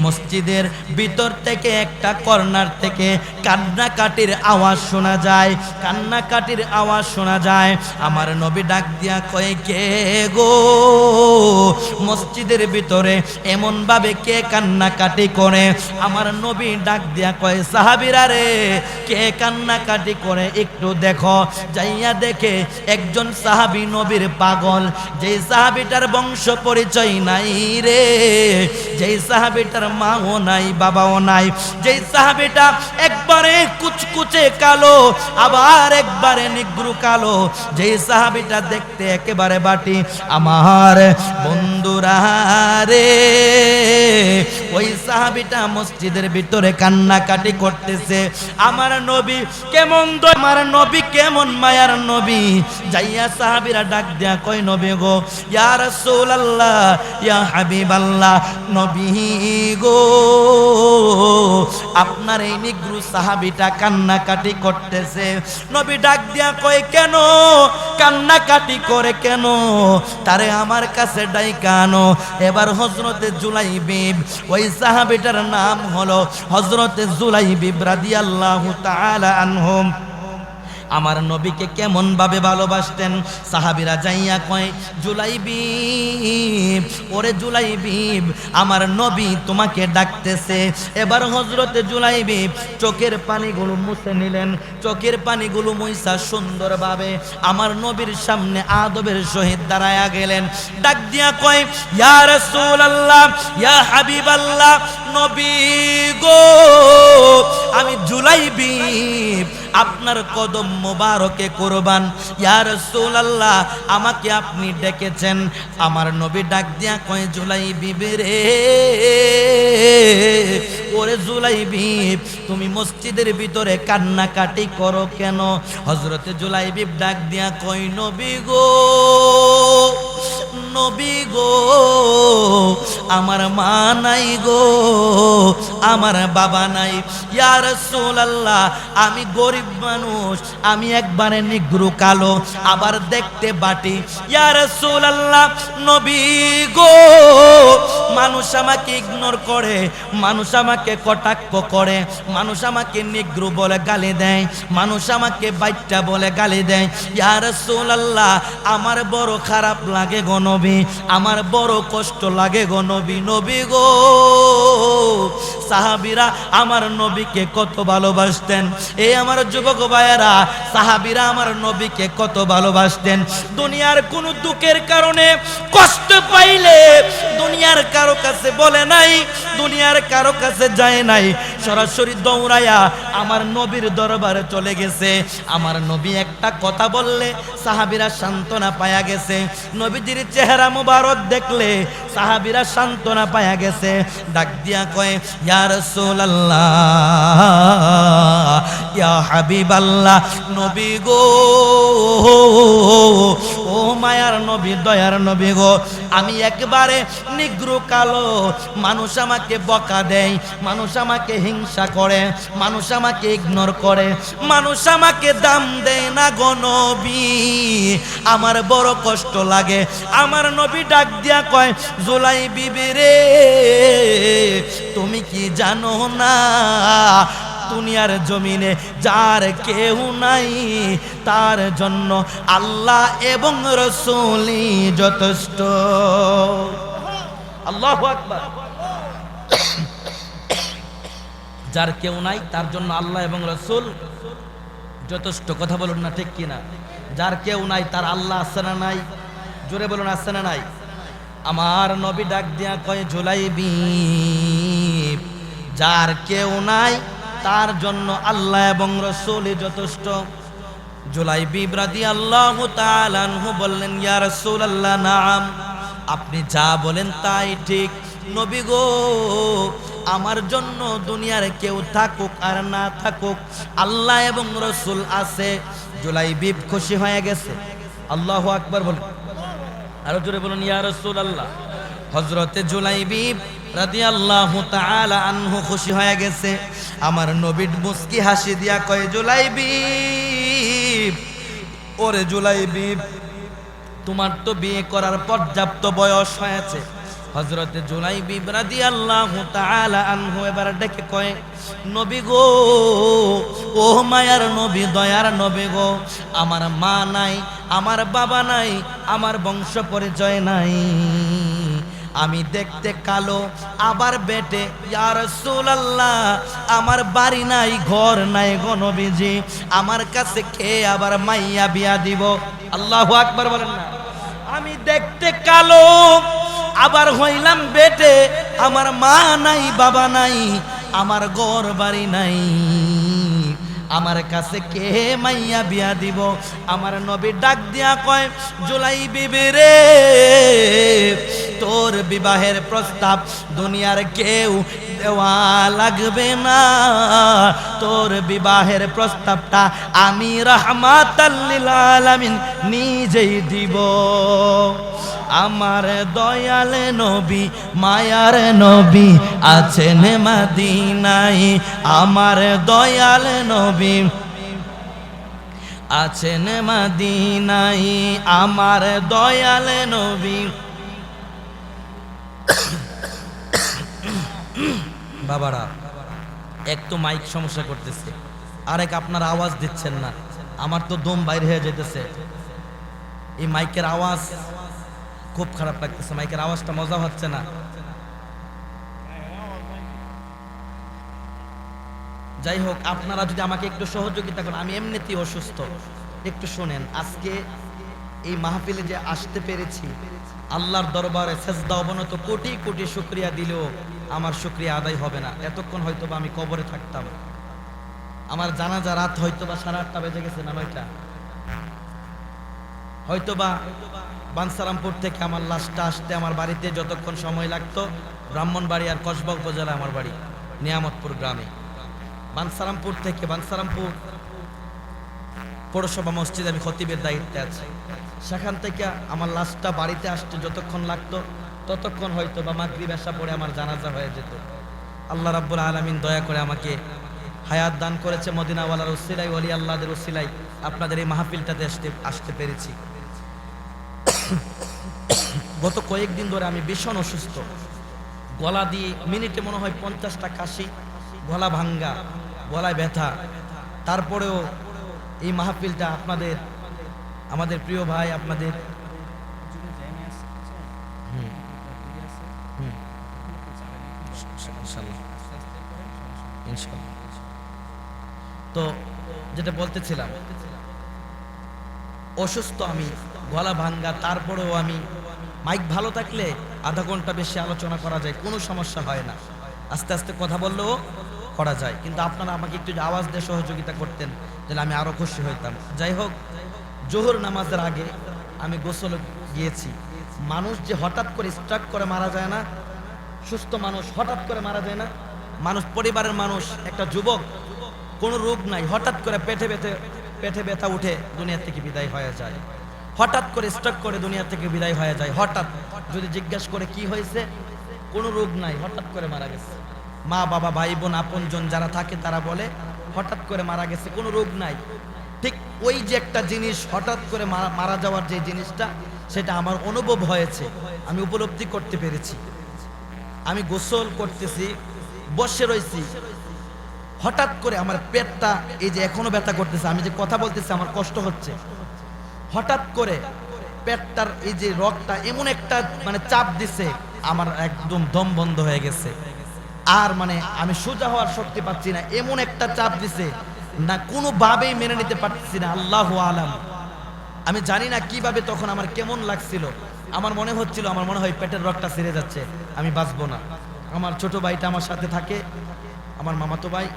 মসজিদের ভিতর থেকে একটা কর্নার থেকে কান্নাকাটির আওয়াজ শোনা যায়, কান্নাকাটির আওয়াজ শোনা যায়। আমার নবী ডাক দিয়া কয়, কে গো, মসজিদের ভিতরে এমন ভাবে কে কান্নাকাটি করে? আমার নবী ডাক দিয়া কয়, সাহাবীরা রে, কে কান্নাকাটি করে একটু দেখো। যাইয়া দেখে একজন সাহাবী নবীর পাগল, যেই সাহাবীটার বংশ পরিচয় নাই রে, যেই সাহাবীটার মাও নাই বাবাও নাই, যেই সাহাবীটা একবারে কুচকুচে কালো আবার একবারে নিগ্রু কালো, যেই সাহাবীটা দেখতে একেবারে বাটি। আমার বন্ধুরা রে, ওই সাহাবীটা মসজিদের ভিতরে কান্নাকাটি করতেছে। আমার নবী কেমন, আমার নবী কেমন মায়ার নবী। যাইয়া সাহাবীরা ডাক দিয়া কয়, নবী গো, ইয়া রাসূলুল্লাহ, ইয়া হাবিবাল্লাহ, নবী গো, আপনার এই নিগ্রু সাহাবীটা কান্নাকাটি করতেছে। নবী ডাক দিয়া কয়, কেন কান্নাকাটি করে কেন? তারে আমার কাছে ডাইকা আনো। এবার হযরতে জুলাইবিব, ওই সাহাবীটার নাম হলো হযরতে জুলাইবিব রাদিয়াল্লাহু তাআলা আনহুম। আমার নবীকে কেমন ভাবে ভালোবাসতেন। সাহাবীরা যাইয়া কয়, জুলাইবিব, ওরে জুলাইবিব, আমার নবী তোমাকে ডাকতেছে। এবার হযরতে জুলাইবিব চোখের পানিগুলো মুছে নিলেন, চোখের পানিগুলো মুইসা সুন্দরভাবে আমার নবীর সামনে আদবের সহিত দাঁড়ায়া গেলেন। ডাক দিয়া কয়, ইয়া রাসূলুল্লাহ, ইয়া হাবিবাল্লাহ, নবী গো, আমি জুলাইবিব আপনার কদম মোবারকে কুরবান। ইয়া রাসূলুল্লাহ, আমাকে আপনি ডেকেছেন। আমার নবী ডাক দিয়া কয়, জুলাইবিব রে, ওরে জুলাইবিব, তুমি মসজিদের ভিতরে কান্নাকাটি করো কেন? হযরতে জুলাইবিব ডাক দিয়া কয়, নবী গো, নবী গো আমার মা নাই গো, আমার বাবা নাই। ইয়া রাসূলুল্লাহ আমি গরিব মানুষ, আমি একবারে নিগ্রো কালো, আবার দেখতে বাটি। ইয়া রাসূলুল্লাহ নবী গো মানুষ আমাকে ইগনোর করে, মানুষ আমাকে কটাক্ষ করে, মানুষ আমাকে নিগ্রো বলে গালি দেয়, মানুষ আমাকে বাইটা বলে গালি দেয়। ইয়া রাসূলুল্লাহ আমার বড় খারাপ লাগে গো নবী, আমার বড় কষ্ট লাগে গো নবী। নবী গো সাহাবীরা আমার নবীকে কত ভালোবাসতেন, এই আমার যুবক ভাইয়েরা সাহাবীরা আমার নবীকে কত ভালোবাসতেন। দুনিয়ার কোন দুঃখের কারণে কষ্ট পাইলে দুনিয়ার কারো কাছে বলে নাই, দুনিয়ার কারো কাছে যায় নাই, সরাসরি দৌড়ায়া আমার নবীর দরবারে চলে গেছে। আমার নবী একটা কথা বললে সাহাবীরা সান্ত্বনা পায়া গেছে, নবীজির চেহারা মুবারক দেখলে সাহাবীরা সান্ত্বনা পায়া গেছে। ডাক দিয়া কয় ইয়া রাসূলুল্লাহ ইয়া হাবিবাল্লাহ নবী গো, ও মায়ার নবী দয়ার নবী গো আমি একবারে নিগ্রো কালো, মানুষ আমাকে বকা দেয়, মানুষ আমাকে হিংসা করে, মানুষ আমাকে ইগনোর করে, মানুষ আমাকে দাম দেয় না গো নবী, আমার বড় কষ্ট লাগে। আমার নবী ডাক দিয়া কয় জুলাই বিবি রে তুমি কি জানো না দুনিয়ার জমিনে যার কেউ নাই তার জন্য আল্লাহ এবং রাসূলই যথেষ্ট। আল্লাহু আকবার। যার কেউ নাই তার জন্য আল্লাহ এবং রাসূল যথেষ্ট। কথা বলুন না ঠিক কিনা? যার কেউ নাই তার আল্লাহ আছে না নাই? জোরে বলুন আছে না নাই? আমার নবী ডাক দিয়া কয় জুলাইবি যার কেউ নাই তার জন্য আল্লাহ এবং রাসূলই যথেষ্ট। জুলাইবি রাদিয়াল্লাহু তাআলা আনহু বললেন ইয়া রাসূলুল্লাহ নাম, আপনি যা বলেন তাই ঠিক। নবী গো আমার জন্য দুনিয়ার কেউ থাকুক আর না থাকুক আল্লাহ এবং রাসূল আছে। জুলাইবি খুশি হয়ে গেছে। আল্লাহু আকবার বলুন, আরো জোরে বলুন ইয়া রাসূলুল্লাহ। হযরতে জুলাইবি রাদিয়াল্লাহু তাআলা আনহু খুশি হয়ে গেছে। আমার নবী মুস্কি হাসি দিয়া কয় জুলাইবি ওরে জুলাইবি তোমার তো বিয়ে করার পর্যাপ্ত বয়স হয়েছে। হযরতে জুলাইবি রাদিয়াল্লাহু তাআলা আনহু এবার ডেকে কয় নবী গো, ও মায়ার নবী দয়ার নবী গো আমার মা নাই, আমার বাবা নাই, আমার বংশ পরিচয় নাই, আমি দেখতে কালো আবার বেটে। ইয়া রাসূলুল্লাহ আমার বাড়ি নাই ঘর নাই গো নবীজি, আমার কাছে কে আবার মাইয়া বিয়া দিব? আল্লাহু আকবার বলেন না। আমি দেখতে কালো আবার হইলাম বেটে, আমার মা নাই বাবা নাই, আমার ঘর বাড়ি নাই, আমার কাছে কে মাইয়া বিয়া দিব? আমার নবী ডাক দিয়া কয় জুলাইবি রে তোর বিবাহের প্রস্তাব দুনিয়ার কেউ দেওয়া লাগবে না, তোর বিবাহের প্রস্তাবটা আমি রাহমাতাল লিল আলামিন নিজেই দিব। আমার দয়াল নবী মায়ার নবী আছেন মদিনায়, আমার দয়াল নবী আছেন মদিনায়, আমার দয়াল নবী। বাবারা এক তো মাইক সমস্যা করতেছে, আরেক আপনার আওয়াজ দিচ্ছেন না, আমার তো দম বাইরে হয়ে যেতেছে। এই মাইকের আওয়াজ খুব খারাপ লাগতেছে, মাইকের আওয়াজটা মজা হচ্ছে না। যাই হোক আপনারা যদি আমাকে একটু সহযোগিতা করেন, আমি এমনিতেই অসুস্থ, একটু শোনেন। আজকে এই মাহফিলে যে আসতে পেরেছি, আল্লাহর দরবারে সেজদা অবনত কোটি কোটি শুকরিয়া দিলেও আমার শুকরিয়া আদায় হবে না। এতক্ষণ হয়তোবা আমি কবরে থাকতাম, আমার জানাজা রাত হয়তোবা 8:30 বেজে গেছে না 9টা, হয়তোবা বানসারামপুর থেকে আমার লাশটা আসতে আমার বাড়িতে যতক্ষণ সময় লাগতো, ব্রাহ্মণবাড়িয়ার কসবা উপজেলা আমার বাড়ি নিয়ামতপুর গ্রামে, বানসারামপুর থেকে বানসারামপুর পৌরসভা মসজিদ আমি খতিবের দায়িত্বে আছি। সেখান থেকে আমার লাশটা বাড়িতে আসতে যতক্ষণ লাগতো ততক্ষণ হয়তো বা মাগরিব এশা পরে আমার জানাজা হয়ে যেত। আল্লাহ রাব্বুল আলামিন দয়া করে আমাকে হায়াত দান করেছে, মদিনাওয়ালার উসিলাই, ওলি আল্লাহদের উসিলাই আপনাদের এই মাহফিলটাতে আসতে পেরেছি। গত কয়েকদিন ধরে আমি ভীষণ অসুস্থ, গলা দিয়ে মিনিটে মনে হয় 50টা কাশি, গলা ভাঙ্গা, গলায় ব্যথা। তারপরেও এই মাহফিলটা আপনাদের, আমাদের প্রিয় ভাই, আপনাদের তো যেটা বলতেছিলাম, অসুস্থ আমি, গলা ভাঙ্গা, তারপরেও আমি মাইক ভালো থাকলে আধা ঘন্টা বেশি আলোচনা করা যায়, কোনো সমস্যা হয় না, আস্তে আস্তে কথা বললেও করা যায়। কিন্তু আপনারা আমাকে একটু আওয়াজ দিয়ে সহযোগিতা করতেন তাহলে আমি আরো খুশি হইতাম। যাই হোক, জোহর নামাজের আগে আমি গোসল গিয়েছি। মানুষ যে হঠাৎ করে স্ট্রাক করে মারা যায় না, সুস্থ মানুষ হঠাৎ করে মারা যায় না, মানুষ, পরিবারের মানুষ, একটা যুবক, কোনো রোগ নাই, হঠাৎ করে পেটে ব্যথা উঠে দুনিয়া থেকে বিদায় হয়ে যায়, হঠাৎ করে স্ট্রোক করে দুনিয়া থেকে বিদায় হয়ে যায়। হঠাৎ যদি জিজ্ঞাসা করে কি হয়েছে, কোনো রোগ নাই, হঠাৎ করে মারা গেছে। মা বাবা ভাই বোন আপনজন যারা থাকে তারা বলে হঠাৎ করে মারা গেছে, কোনো রোগ নাই। ঠিক ওই যে একটা জিনিস হঠাৎ করে মারা যাওয়ার যে জিনিসটা, সেটা আমার অনুভব হয়েছে, আমি উপলব্ধি করতে পেরেছি। আমি গোসল করতেছি, বসে রয়েছি, হঠাৎ করে আমার পেটটা এই যে এখনো ব্যথা করতেছে, আমি যে কথা বলতেছি আমার কষ্ট হচ্ছে, হঠাৎ করে পেটটার এই যে রগটা এমন একটা মানে চাপ দিছে, আমার একদম দম বন্ধ হয়ে গেছে। আর মানে আমি সোজা হওয়ার শক্তি পাচ্ছি না, এমন একটা চাপ দিছে না, কোনোভাবেই মেনে নিতে পারছি না। আল্লাহু আলাম, আমি জানি না কিভাবে তখন আমার কেমন লাগছিল। আমার মনে হচ্ছিল, আমার মনে হয় পেটের রগটা ছিঁড়ে যাচ্ছে, আমি বাঁচবো না। আমার ছোট ভাইটা আমার সাথে থাকে, আমার মামাতো ভাই,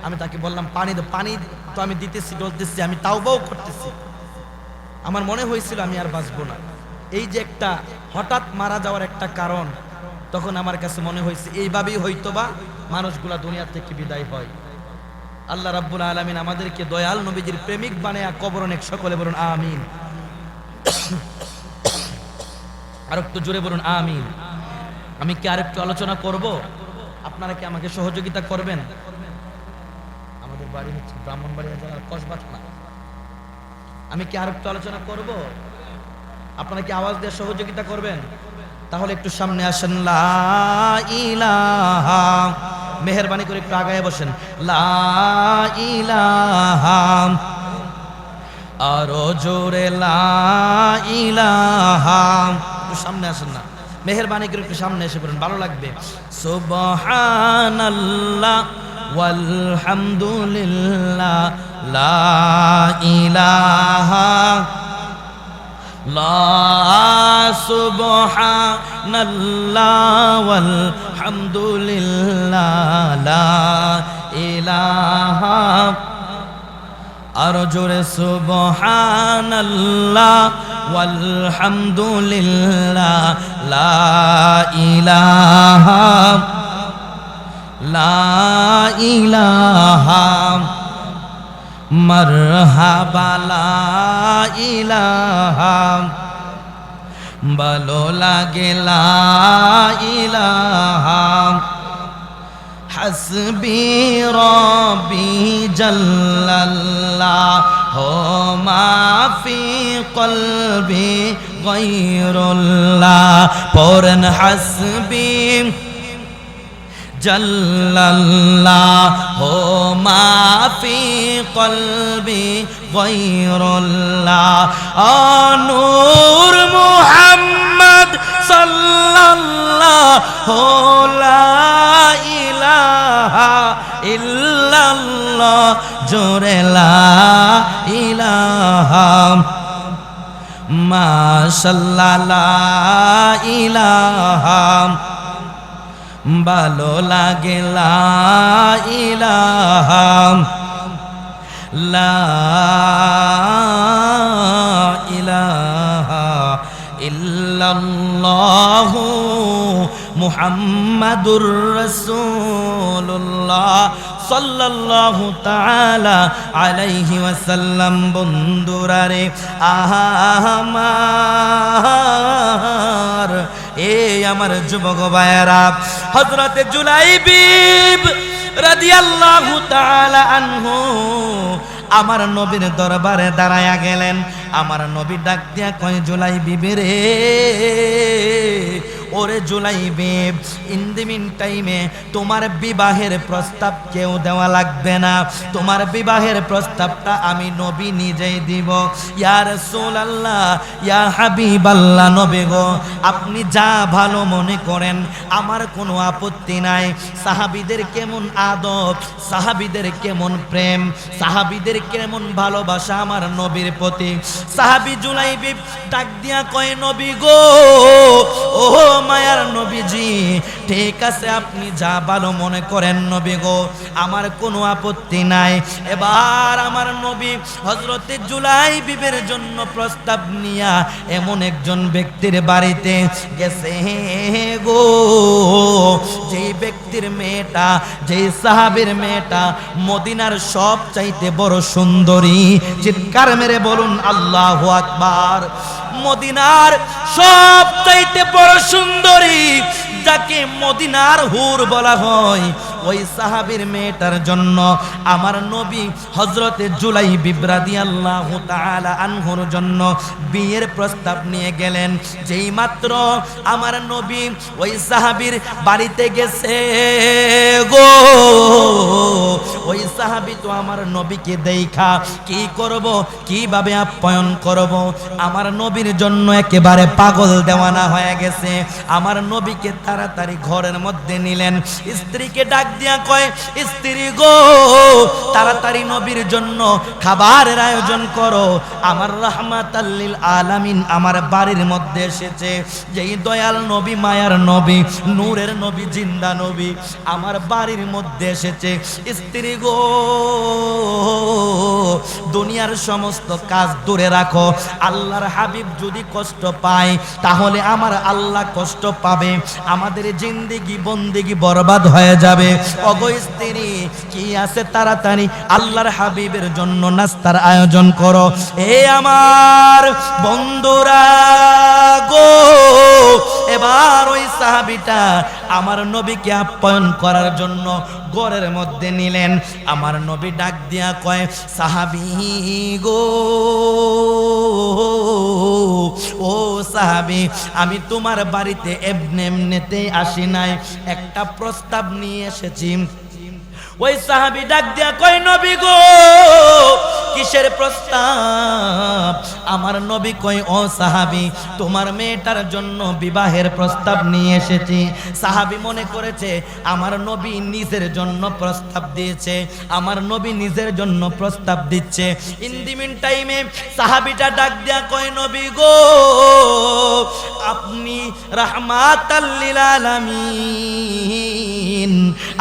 আমি তাকে বললাম পানি দে, পানি তো আমি দিতেছি, ডলতেছি, আমি তাওবাও করতেছি। আমার মনে হয়েছিল আমি আর বাঁচবো না। এই যে একটা হঠাৎ মারা যাওয়ার একটা কারণ, তখন আমার কাছে মনে হয়েছে এইভাবেই হয়তোবা মানুষগুলা দুনিয়া থেকে বিদায় হয়। আল্লাহ রাব্বুল আলামিন আমাদেরকে দয়াল নবীজির প্রেমিক বানায়া কবর অনেক, সকলে বলুন আমিন। আর একটু জোরে বলুন আমিন। আমি কি আর একটু আলোচনা করব? আপনারা কি আমাকে সহযোগিতা করবেন? আমাদের বাড়ি হচ্ছে ব্রাহ্মণবাড়িয়া জেলার কসবা থানা। আমি কি আর একটু আলোচনা করব? আপনারা কি আওয়াজ দিয়ে সহযোগিতা করবেন? তাহলে একটু সামনে আসেন। লা ইলাহা, মেহেরবানি করে একটু আগায় বসেন। লা ইলাহা, আরো জোরে লা ইলাহা। একটু সামনে আসেন না, মেহেরবানি করে একটু সামনে এসে পড়েন, ভালো লাগবে। সুবহানাল্লাহ ওয়ালহামদুলিল্লাহ, লা ইলাহা, লা সুবহানাল্লাহ ওয়ালহামদুলিল্লাহ, লা ইলাহা, আরো জোরে সুবহানাল্লাহ ওয়ালহামদুলিল্লাহ, লা ইলাহা, লা ইলাহা, মারহাবা, লা ইলাহা, ভালো লাগে লা ইলাহা, হাসবি রব্বি জাল্লাল্লাহু মা ফি কলবি গায়রুল্লাহ। পড়েন হাসবি জাল্লাল্লাহু মা ফি কলবি গায়রুল্লাহ। নূর মুহাম্মদ সাল্লাল্লাহু লা ইলাহা ইল্লাল্লাহ, জোরে লা ইলাহা, মাশাআল্লাহ লা ইলাহা, ভালো লাগে লা ইলাহা, লা ইলাহা ইল্লাল্লাহু মুহাম্মাদুর রাসূলুল্লাহ সাল্লাল্লাহু তাআলা আলাইহি ওয়াসাল্লাম। বন্ধুরা রে আমার, এই আমার যুবক ভাইয়েরা, হযরতে জুলাইবিব রাদিয়াল্লাহু তাআলা আনহু আমার নবীর দরবারে দাঁড়ায়া গেলেন। আমার নবী ডাক দিয়া কয়, জুলাইবিব রে, ওরে জুলাইবিব, ইন দি মিন টাইমে তোমার বিবাহের প্রস্তাব কেউ দেওয়া লাগবে না, তোমার বিবাহের প্রস্তাবটা আমি নবী নিজেই দিব। ইয়া রাসূলুল্লাহ, ইয়া হাবিবাল্লাহ, নবী গো আপনি যা ভালো মনে করেন, আমার কোনো আপত্তি নাই। সাহাবীদের কেমন আদব, সাহাবীদের কেমন প্রেম, সাহাবীদের কেমন ভালোবাসা আমার নবীর প্রতি। সাহাবী জুলাইবিব ডাক দিয়া কয়, নবী গো, ও মায়ার নবীজি, ঠিক আছে আপনি যা ভালো মনে করেন নবী গো, আমার কোনো আপত্তি নাই। এবার আমার নবী হযরতে জুলাইবিবের জন্য প্রস্তাব নিয়া এমন একজন ব্যক্তির বাড়িতে গেছে গো, যেই ব্যক্তির মেয়েটা, যেই সাহাবীর মেয়েটা মদিনার সব চাইতে বড় সুন্দরী। চিৎকার মেরে বলুন আল্লাহু আকবার। মদিনার সব চাইতে বড় সুন্দরী, যাকে মদিনার হুর বলা হয়, ওই সাহাবীর মেয়েটার জন্য আমার নবী হযরতে জুলাইবিব রাদিয়াল্লাহু তাআলা আনহুর জন্য বিয়ের প্রস্তাব নিয়ে গেলেন। যেই মাত্র আমার নবী ওই সাহাবীর বাড়িতে গেছে গো, ওই সাহাবী তো আমার নবীকে দেখা কি করব, কিভাবে আপ্যায়ন করব, আমার নবীর জন্য একেবারে পাগল দেওয়ানা হয়ে গেছে। আমার নবীকে তাড়াতাড়ি ঘরের মধ্যে নিলেন, স্ত্রীকে ডাক দিয়া কয়, স্ত্রী গো তাড়াতাড়ি নবীর জন্য খাবারের আয়োজন করো, আমার রাহমাতাল লিল আলামিন আমার বাড়ির মধ্যে এসেছে। যেই দয়াল নবী, মায়ার নবী, নূরের নবী, জিন্দা নবী আমার বাড়ির মধ্যে এসেছে। স্ত্রী গো দুনিয়ার সমস্ত কাজ দূরে রাখো, আল্লাহর হাবিব যদি কষ্ট পায় তাহলে আমার আল্লাহ কষ্ট পাবে, আমাদের জিন্দেগি বন্দেগি বরবাদ হয়ে যাবে। ওগো স্ত্রী কি আছে, তাড়াতাড়ি আল্লাহর হাবিবের জন্য নাস্তার আয়োজন করো। এ আমার বন্ধুরা গো, এবার ওই সাহাবীটা আমার নবীকে আপ্যায়ন করার জন্য ঘরের মধ্যে নিলেন। আমার নবী ডাক দিয়া কয়, সাহাবী গো, ও সাহাবী, আমি তোমার বাড়িতে এমনিতে আসি নাই, একটা প্রস্তাব নিয়ে এসেছি। ওই সাহাবী ডাক দিয়া কয়, নবী গো কিসের প্রস্তাব? আমার নবী কয়, ও সাহাবী, তোমার মেয়েটার জন্য বিবাহের প্রস্তাব নিয়ে এসেছি। সাহাবী মনে করেছে আমার নবী নিজের জন্য প্রস্তাব দিয়েছে, আমার নবী নিজের জন্য প্রস্তাব দিচ্ছে। ইন দি মিন টাইমে সাহাবীটা ডাক দিয়া কয়, নবী গো আপনি রাহমাতাল লিল আলামিন,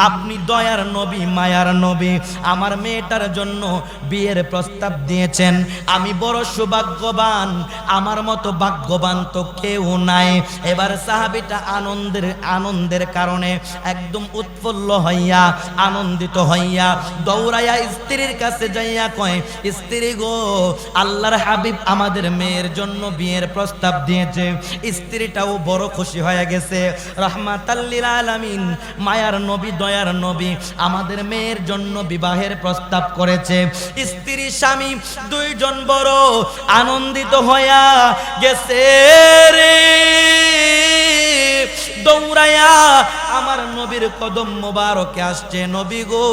আপনি দয়ার নবী, মায়ার নবী, আমার মেয়েটার জন্য বিয়ের প্রস্তাব দিয়েছেন। আমি বড় সৌভাগ্যবান, আমার মতো ভাগ্যবান তো কেউ নাই। এবার সাহাবীটা আনন্দের কারণে একদম উৎফুল্ল হইয়া, আনন্দিত হইয়া দৌড়াইয়া স্ত্রীর কাছে যাইয়া কয়, স্ত্রী গো আল্লাহর হাবিব আমাদের মেয়ের জন্য বিয়ের প্রস্তাব দিয়েছে। স্ত্রীটাও বড় খুশি হয়ে গেছে। রাহমাতাল লিল আলামিন, মায়ার নবী, দয়ার নবী আমাদের মেয়ের জন্য বিবাহের প্রস্তাব করেছে। স্ত্রী স্বামী দুইজন বড় আনন্দিত হইয়া গেছে রে, দৌড়াইয়া আমার নবীর কদম মোবারকে আসছে। নবী গো,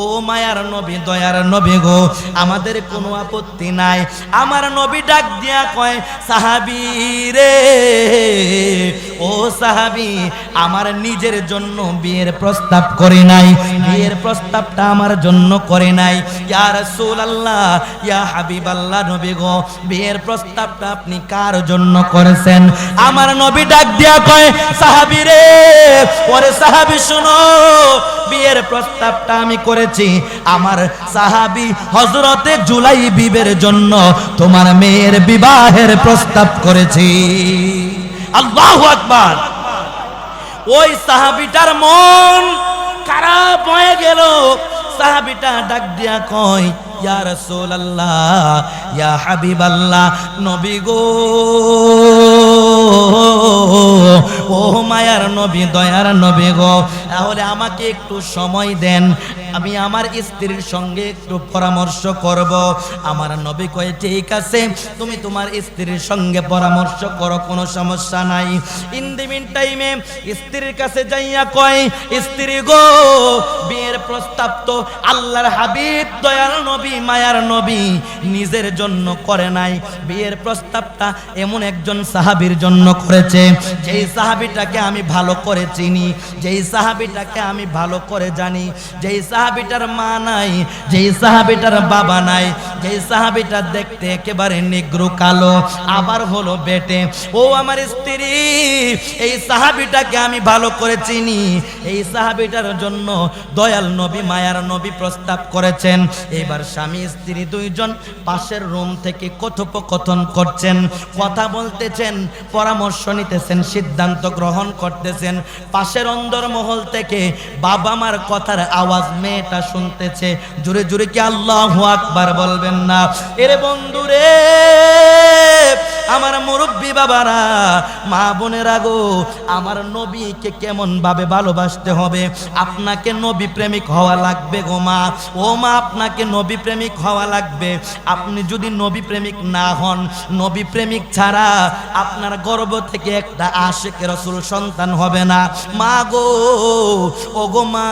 ও মায়ার নবী, দয়ার নবী গো, আমাদের কোনো আপত্তি নাই। আমার নবী ডাক দিয়া কয়, সাহাবী রে, ও সাহাবী, আমার নিজের জন্য বিয়ের প্রস্তাব করে নাই, বিয়ের প্রস্তাবটা আমার জন্য করে নাই। ইয়া রাসূলুল্লাহ, ইয়া হাবিবাল্লাহ, নবী গো বিয়ের প্রস্তাবটা আপনি কার জন্য করেছেন? আমার নবী ডাক দিয়া কয়, সাহাবী রে, ওরে সাহাবী শুনো, বিয়ের প্রস্তাবটা আমি করেছি আমার সাহাবী হযরতে জুলাইবিবের জন্য, তোমার মেয়ের বিবাহের প্রস্তাব করেছি। আল্লাহু আকবার। ওই সাহাবীটার মন খারাপ হয়ে গেল। সাহাবীটা ডাক দিয়া কয়, ইয়া রাসূলুল্লাহ, ইয়া হাবিবাল্লাহ, নবী গো, ও মায়ার নবী, দয়ার নবী গো, তাহলে আমাকে একটু সময় দেন, আমি আমার স্ত্রীর সঙ্গে একটু পরামর্শ করব। আমার নবী কয়, ঠিক আছে, তুমি তোমার স্ত্রীর সঙ্গে পরামর্শ করো, কোনো সমস্যা নাই। ইন দি মিন টাইমে স্ত্রীর কাছে যাইয়া কয়, স্ত্রী গো, বিয়ের প্রস্তাব তো আল্লাহর হাবিব দয়াল নবী মায়ার নবী নিজের জন্য করে নাই, বিয়ের প্রস্তাবটা এমন একজন সাহাবীর জন্য করেছে, যেই সাহাবীটাকে আমি ভালো করে চিনি, যেই সাহাবীটাকে আমি ভালো করে জানি, যেই সাহাবীটার মা নাই, যেই সাহাবীটার বাবা নাই, যেই সাহাবীটা দেখতে একেবারে নিগ্রো কালো, আবার হলো বেটে। ও আমার স্ত্রী, এই সাহাবীটাকে আমি ভালো করে চিনি, এই সাহাবীটার জন্য দয়াল নবী মায়ার নবী প্রস্তাব করেছেন। এবার স্বামী স্ত্রী দুইজন পাশের রুম থেকে কথোপকথন করছেন, কথা বলতেছেন, পরামর্শ নিতেছেন, সিদ্ধান্ত গ্রহণ করতেছেন। পাশের অন্দরমহল থেকে বাবা মার কথার আওয়াজ মেয়েটা শুনতেছে। জোরে জোরে কি আল্লাহু আকবার বলবেন না? এরে বন্ধুরে, আমার মুরব্বী বাবারা, মা বোনেরা গো, আমার নবীকে কেমন ভাবে ভালোবাসতে হবে। আপনাকে নবী প্রেমিক হওয়া লাগবে গো মা, ও মা, আপনাকে নবী প্রেমিক হওয়া লাগবে। আপনি যদি নবী প্রেমিক না হন, নবী প্রেমিক ছাড়া আপনার গর্ভ থেকে একটা আশিক রাসূল সন্তান হবে না। মা গো, ও গো মা,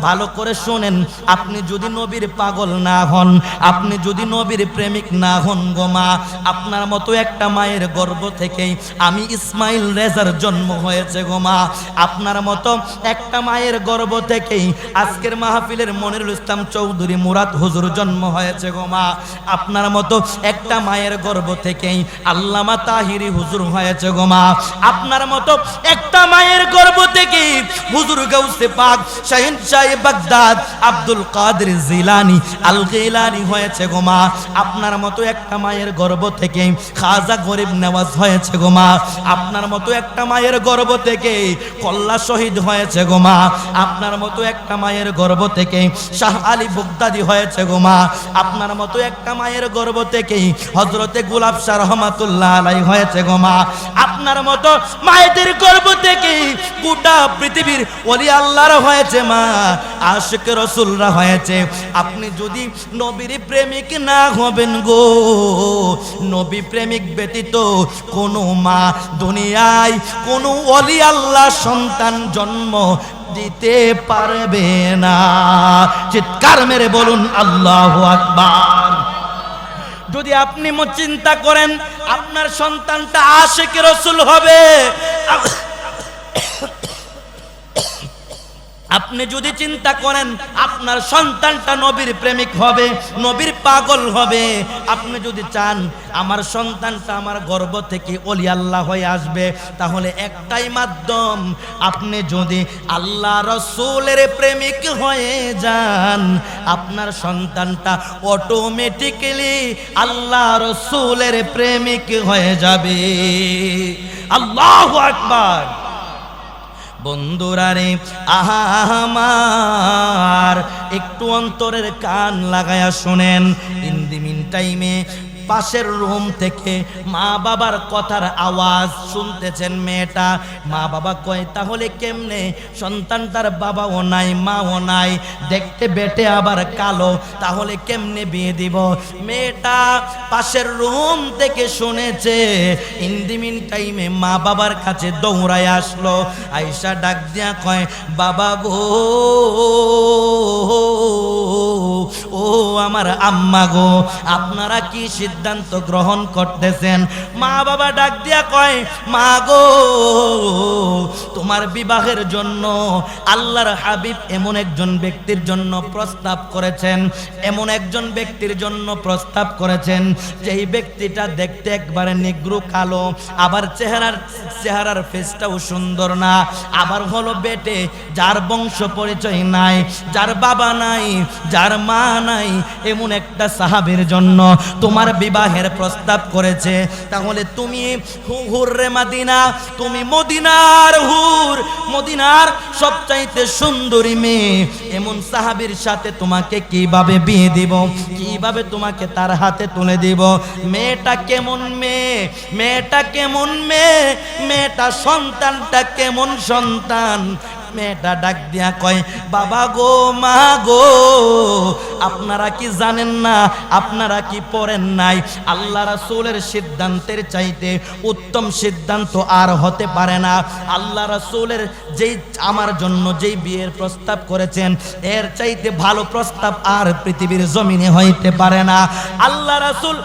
ভালো করে শোনেন, আপনি যদি নবীর পাগল না হন, আপনি যদি নবীর প্রেমিক না হন গো মা, আপনার মতো একটা মায়ের গর্ভ থেকেই আমি ইসমাইল রেজার জন্ম হয়েছে গো মা, আপনার মতো একটা মায়ের গর্ভ থেকেই আজকের মাহফিলের মনিরুল ইসলাম চৌধুরী মুরাদ হুজুর জন্ম হয়েছে গো মা, আপনার মতো একটা মায়ের গর্ভ থেকেই আল্লামা তাহিরি হুজুর হয়েছে গো মা, আপনার মতো একটা মায়ের গর্ভ থেকেই হুজুর গাউসে পাক শাহিন শাহে বাগদাদ আব্দুল কাদের জিলানী আল গিলানী হয়েছে গো মা, আপনার মতো একটা মায়ের গর্ভ থেকেই খাজা গরিব নেওয়াজ হয়েছে গো মা, আপনার মতো একটা মায়ের গর্ভ থেকে কল্লা শহীদ হয়েছে গো মা, আপনার মতো একটা মায়ের গর্ভ থেকে শাহ আলী বুগদাদি হয়েছে গো মা, আপনার মতো একটা মায়ের গর্ভ থেকে হযরতে গোলাপ শাহ রহমাতুল্লাহ আলাইহি হয়েছে গো মা, আপনার মতো মায়েদের গর্ভ থেকে গোটা পৃথিবীর ওলি আল্লাহর হয়েছে মা, আশিক রাসূলরা হয়েছে। আপনি যদি নবীর প্রেমিক না হবেন গো, নবী প্রেমিক ব্যতীত কোনো মা দুনিয়ায় কোনো ওলি আল্লাহ সন্তান জন্ম দিতে পারবে না। চিৎকার মেরে বলুন আল্লাহু আকবার। যদি আপনি চিন্তা করেন আপনার সন্তানটা আশিক রাসূল হবে, আপনি যদি চিন্তা করেন আপনার সন্তানটা নবীর প্রেমিক হবে, নবীর পাগল হবে, আপনি যদি চান আমার সন্তানটা আমার গর্ভ থেকে ওলি আল্লাহ হয়ে আসবে, তাহলে একটাই মাধ্যম, আপনি যদি আল্লাহ রাসূলের প্রেমিক হয়ে যান, আপনার সন্তানটা অটোমেটিক্যালি আল্লাহ রাসূলের প্রেমিক হয়ে যাবে। আল্লাহু আকবার। বন্ধুরা রে, আমার একটু অন্তরের কান লাগায়া শোনেন। ইন দি মিন টাইমে পাশের রুম থেকে মা বাবার কথার আওয়াজ শুনতেছেন মেয়েটা। মা বাবা কয়, তাহলে কেমনে? সন্তানটার বাবাও নাই, মাও নাই, দেখতে বেটে আবার কালো, তাহলে কেমনে বিয়ে দিব? মেয়েটা পাশের রুম থেকে শুনেছে। ইন দি মিন টাইমে মা বাবার কাছে দৌড়ায় আসলো, আয়েশা ডাক দিয়া কয়, বাবা গো, ও আমার আম্মা গো, আপনারা কি সিদ্ধান্ত গ্রহণ করতেছেন? মা বাবা ডাক দিয়া কয়, মা গো, তোমার বিবাহের জন্য আল্লাহর হাবিব এমন একজন ব্যক্তির জন্য প্রস্তাব করেছেন, এমন একজন ব্যক্তির জন্য প্রস্তাব করেছেন যেই ব্যক্তিটা দেখতে একবারে নিগ্রো কালো, আবার চেহারার ফেসটাও সুন্দর না, আবার হলো বেটে, যার বংশ পরিচয় নাই, যার বাবা নাই, যার মা নাই এমন একটা সাহাবীর জন্য তোমার বিবাহের প্রস্তাব করেছে, তাহলে তুমি হুররে মাদিনা, তুমি মদিনার হুর, মদিনার সবচাইতে সুন্দরী মেয়ে, এমন সাহাবীর সাথে তোমাকে কিভাবে বিয়ে দিব, কিভাবে তোমাকে তার হাতে তুলে দিব? মেয়েটা কেমন মেয়ে, মেয়েটা কেমন মেয়ে, মেয়েটা সন্তানটা কেমন সন্তান? মেয়েটা ডাক দিয়া কয়, বাবা গো, মা গো, আপনারা কি জানেন না, আপনারা কি পড়েন নাই, আল্লাহ রাসূলের সিদ্ধান্তের চাইতে উত্তম সিদ্ধান্ত আর হতে পারে না। আল্লাহ রাসূলের যেই আমার জন্য যেই বিয়ের প্রস্তাব করেছেন, এর চাইতে ভালো প্রস্তাব আর পৃথিবীর জমিনে হইতে পারে না। আল্লাহ রাসূল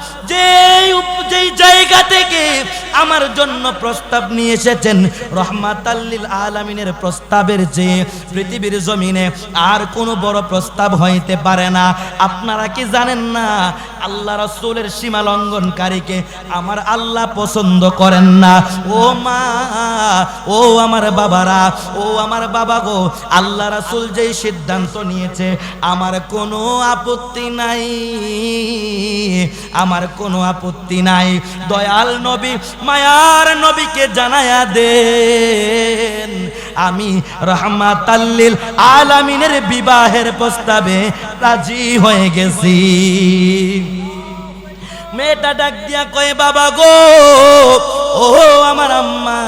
যেই জায়গা থেকে আমার জন্য প্রস্তাব নিয়ে এসেছেন, রহমাতাল লিল আলামিনের প্রস্তাবের যে পৃথিবীর জমিনে আর কোনো বড় প্রস্তাব হইতে পারে না। আপনারা কি জানেন না, আল্লাহ রাসূলের সীমা লঙ্ঘনকারীকে আমার আল্লাহ পছন্দ করেন না? ও মা, ও আমার বাবারা, ও আমার বাবা গো, আল্লাহ রাসূল যেই সিদ্ধান্ত নিয়েছে আমার কোনো আপত্তি নাই, আমার কোনো আপত্তি নাই। দয়াল নবী, মায়ার নবীকে জানায়া দেন আমি রহমাতাল লিল আলামিনের বিবাহের প্রস্তাবে রাজি হয়ে গেছি। মেয়েটা ডাক দিয়া কয়, বাবা গো, ও আমার আম্মা,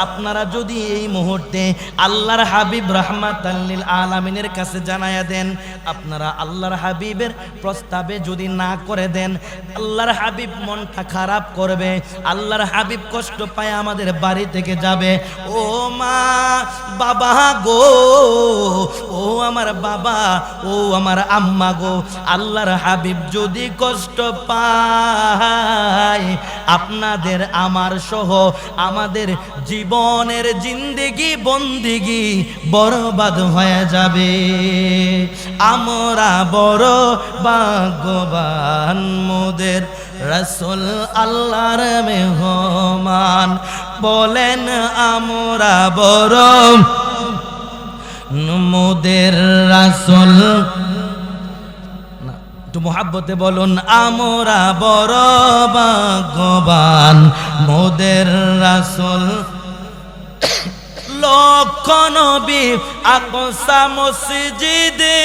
আপনারা যদি এই মুহূর্তে আল্লাহর হাবিব রাহমাতাল লিল আলামিনের কাছে জানায়া দেন, আপনারা আল্লাহর হাবিবের প্রস্তাবে যদি না করে দেন, আল্লাহর হাবিব মনটা খারাপ করবে, আল্লাহর হাবিব কষ্ট পায় আমাদের বাড়ি থেকে যাবে। ও মা, বাবা গো, ও আমার বাবা, ও আমার আম্মা গো, আল্লাহর হাবিব যদি কষ্ট পায়, আপনাদের আমার সহ আমাদের জীবনের জিন্দেগি বন্দিগি বরবাদ হয়ে যাবে। আমরা বড় ভাগ্যবান, মোদের রাসূল আল্লাহর মেহমান, বলেন আমরা বড়, মোদের রাসূল, একটু মোহাব্বতে বলুন, আমরা বড় ভাগ্যবান, মোদের রাসূল লক্ষ নবী আকসা মসজিদে,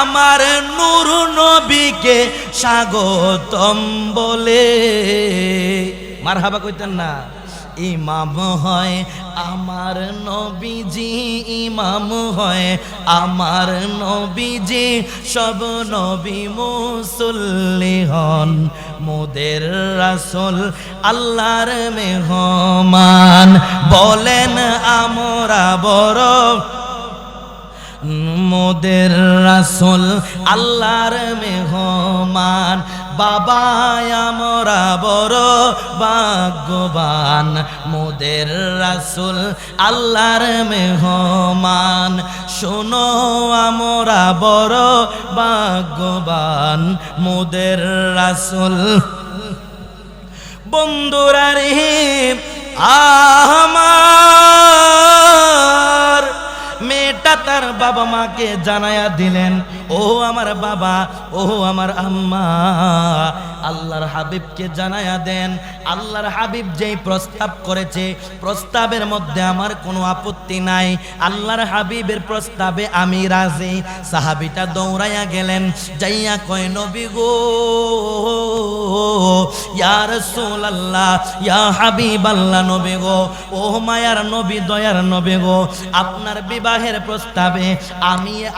আমার নূর নবীকে স্বাগতম বলে। মারহাবা কইতেন না? ইমাম হয় আমার নবীজি, ইমাম হয় আমার নবীজি, সব নবী মুসল্লি হন, মোদের রাসূল আল্লাহর মেহমান, বলেন আমরা বড়, মোদের রাসূল আল্লাহর মেহমান, বাবা আমরা বড় ভাগ্যবান, মোদের রাসূল আল্লাহর মেহমান, শোনো আমরা বড় ভাগ্যবান, মোদের রাসূল। বন্ধুরা রে আমার, মেয়েটা তার বাবা মাকে জানায়া দিলেন, ও আমার বাবা, ও আমার আম্মা, আল্লাহর হাবিবকে জানায়া দেন, আল্লাহর হাবিব যেই প্রস্তাব করেছে প্রস্তাবের মধ্যে আমার কোনো আপত্তি নাই, আল্লাহর হাবিবের প্রস্তাবে আমি রাজি। সাহাবীটা দৌড়াইয়া গেলেন, যাইয়া কয়, নবী গো, ইয়া রাসূলুল্লাহ, ইয়া হাবিবাল্লাহ, নবী গো, ও মায়ার নবী, দয়ার নবী গো, আপনার বিবাহের প্রস্তাবে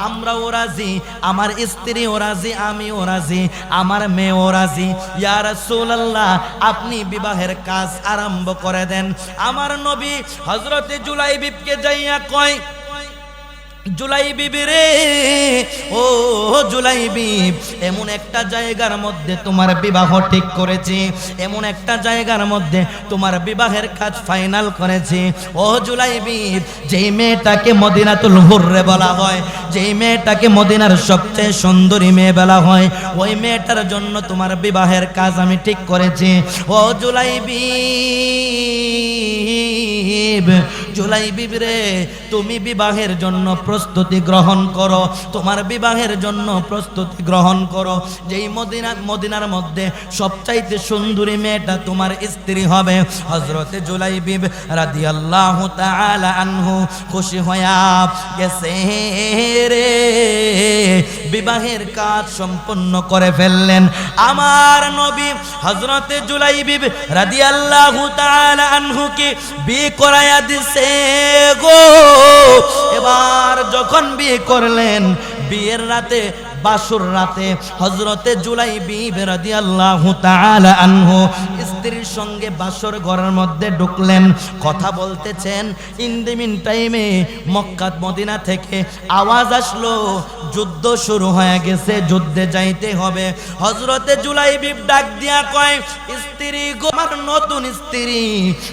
আমরাও রাজি, আমার স্ত্রীও রাজি, আমিও রাজি, আমার মেয়েও রাজি। ইয়া রাসূলুল্লাহ, আপনি বিবাহের কাজ আরম্ভ করে দেন। আমার নবী হযরতে জুলাইবিবকে যাইয়া কয়, জুলাইবিব রে, ও জুলাইবিব, এমন একটা জায়গার মধ্যে তোমার বিবাহ ঠিক করেছি, এমন একটা জায়গার মধ্যে তোমার বিবাহের কাজ ফাইনাল করেছি। ও জুলাইবিব, যেই মেয়েটাকে মদিনাতুল হুররে বলা হয়, যেই মেয়েটাকে মদিনার সবচেয়ে সুন্দরী মেয়ে বলা হয়, ওই মেয়েটার জন্য তোমার বিবাহের কাজ আমি ঠিক করেছি। ও জুলাইবিব, জুলাইবিব রে, তুমি বিবাহের জন্য প্রস্তুতি গ্রহণ করো, তোমার বিবাহের জন্য প্রস্তুতি গ্রহণ করো। যেই মদিনার মধ্যে সবচাইতে সুন্দরী মেয়েটা তোমার স্ত্রী হবে। হযরতে জুলাইবিব রাদিয়াল্লাহু তাআলা আনহু খুশি হইয়া গেছে রে, বিবাহের কাজ সম্পন্ন করে ফেললেন। আমার নবী হযরতে জুলাইবিব রাদিয়াল্লাহু তাআলা আনহুকে বিয়ে করায়া দিছে গো। এবার যখন বিয়ে করলেন, বিয়ের রাতে, বাসর রাতে হযরতে জুলাইবিব রাদিয়াল্লাহু তাআলা আনহু স্ত্রীর সঙ্গে বাসর ঘরের মধ্যে ঢুকলেন, কথা বলতেছেন। ইন দ্য মিন টাইমে মক্কা মদিনা থেকে আওয়াজ আসলো, যুদ্ধ শুরু হয়ে গেছে, যুদ্ধে যাইতে হবে। হযরতে জুলাইবিব ডাক দিয়া কয়, স্ত্রী গো, আমার নতুন স্ত্রী,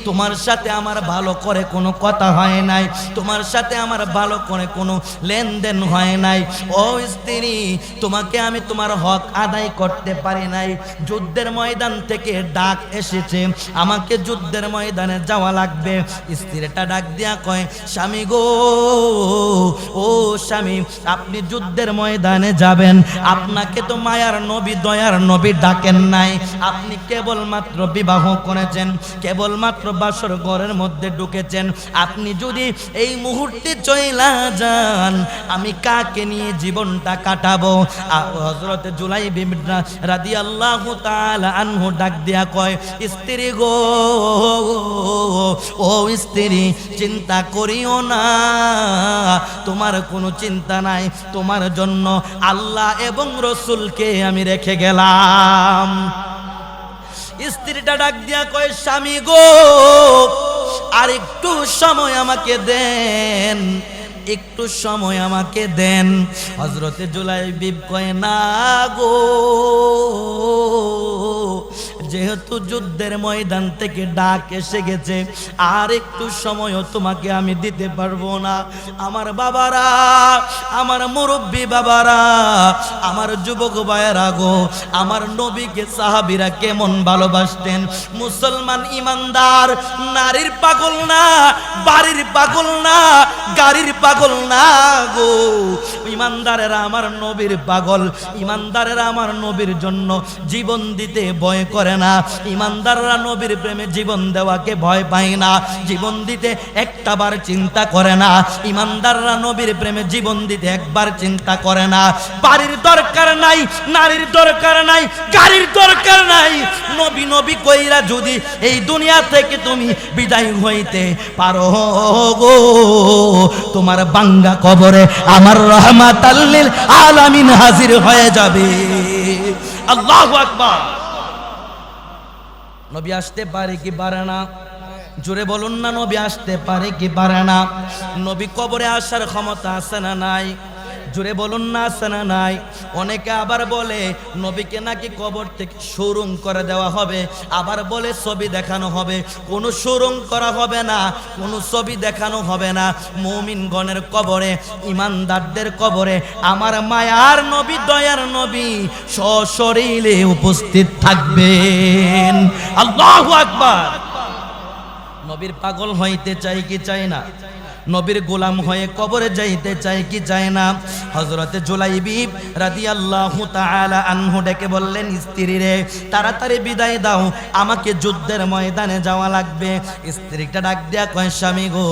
তোমার সাথে আমার ভালো করে কোনো কথা হয় নাই, তোমার সাথে আমার ভালো করে কোনো লেনদেন হয় নাই। ও স্ত্রী, তোমাকে আমি তোমার হক আদায় করতে পারি নাই। যুদ্ধের ময়দান থেকে ডাক এসেছে, আমাকে যুদ্ধের ময়দানে যাওয়া লাগবে। স্ত্রীটা ডাক দিয়া কয়, স্বামী গো, ও স্বামী, আপনি যুদ্ধের ময়দানে যাবেন, আপনাকে তো মায়ার নবী, দয়ার নবী ডাকেন নাই। আপনি কেবলমাত্র বিবাহ করেছেন, কেবলমাত্র বাসর ঘরের মধ্যে ঢুকেছেন। আপনি যদি এই মুহূর্তে চইলা যান, আমি কাকে নিয়ে জীবনটা কাটাবো? হযরতে জুলাইবিব রাদিয়াল্লাহু তাআলা আনহু ডাক দিয়া কয়, স্ত্রী গো, ও স্ত্রী, চিন্তা করিও না, তোমার কোনো চিন্তা নাই, তোমার জন্য আল্লাহ এবং রাসূলকে আমি রেখে গেলাম। স্ত্রীটা ডাক দিয়া কয়, স্বামী গো, আর একটু সময় আমাকে দেন, একটু সময় আমাকে দেন। হযরতে জুলাইবিব কয়, না গো, যেহেতু যুদ্ধের ময়দান থেকে ডাক এসে গেছে, আর একটু সময়ও তোমাকে আমি দিতে পারবো না। আমার বাবারা, আমার মুরব্বী বাবারা, আমার যুবক ভাইয়েরা গো, আমার নবীকে সাহাবীরা কেমন ভালোবাসতেন। মুসলমান ইমানদার নারীর পাগল না, বাড়ির পাগল না, গাড়ির পাগল না গো। ইমানদারেরা আমার নবীর পাগল, ইমানদারেরা আমার নবীর জন্য জীবন দিতে ভয় করে না, ইমানদাররা নবীর প্রেমে জীবন দেওয়াকে ভয় পায় না, জীবন দিতে একটাবার চিন্তা করে না। ইমানদাররা নবীর প্রেমে জীবন দিতে একবার চিন্তা করে না। বাড়ির দরকার নাই, নারীর দরকার নাই, গাড়ির দরকার নাই। নবী নবী কইরা যদি এই দুনিয়া থেকে তুমি বিদায় হইতে পারো গো, তোমার বাঙ্গা কবরে আমার রাহমাতাল লিল আলামিন হাজির হয়ে যাবে। আল্লাহু আকবার। নবী আসতে পারে কি পারে না? জোরে বলুন না, নবী আসতে পারে কি পারে না? নবী কবরে আসার ক্ষমতা আছে না নাই? জোরে বলুন না, আছে না নাই? অনেকে আবার বলে নবীকে নাকি কবর থেকে সুরুং করে দেওয়া হবে, আবার বলে ছবি দেখানো হবে। কোনো সুরুং করা হবে না, কোনো ছবি দেখানো হবে না। মুমিনগণের কবরে, ইমানদারদের কবরে আমার মায়ার নবী, দয়ার নবী সশরীরে উপস্থিত থাকবেন। আল্লাহু আকবার। নবীর পাগল হইতে চাই কি চাই না? নবীর গোলাম হয়ে কবরে যাইতে চাই কি চায় না? হযরতে জুলাইবিব রাদিয়াল্লাহু তাআলা আনহু ডেকে বললেন, স্ত্রী রে, তাড়াতাড়ি বিদায় দাও, আমাকে যুদ্ধের ময়দানে যাওয়া লাগবে। স্ত্রীটা ডাক দিয়া কয়, স্বামী গো,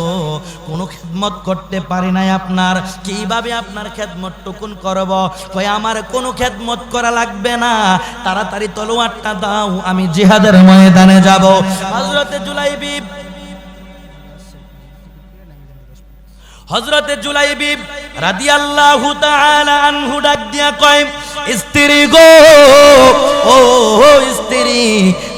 কোনো খেদমত করতে পারি নাই আপনার, কিভাবে আপনার খেদমত টুকুন করব? কয়, আমার কোনো খেদমত করা লাগবে না, তাড়াতাড়ি তলোয়ারটা দাও, আমি জিহাদের ময়দানে যাব। হযরতে জুলাইবিব রাদিয়াল্লাহু তাআলা আনহু ডাক দিয়া কয়, স্ত্রী গো, ও স্ত্রী,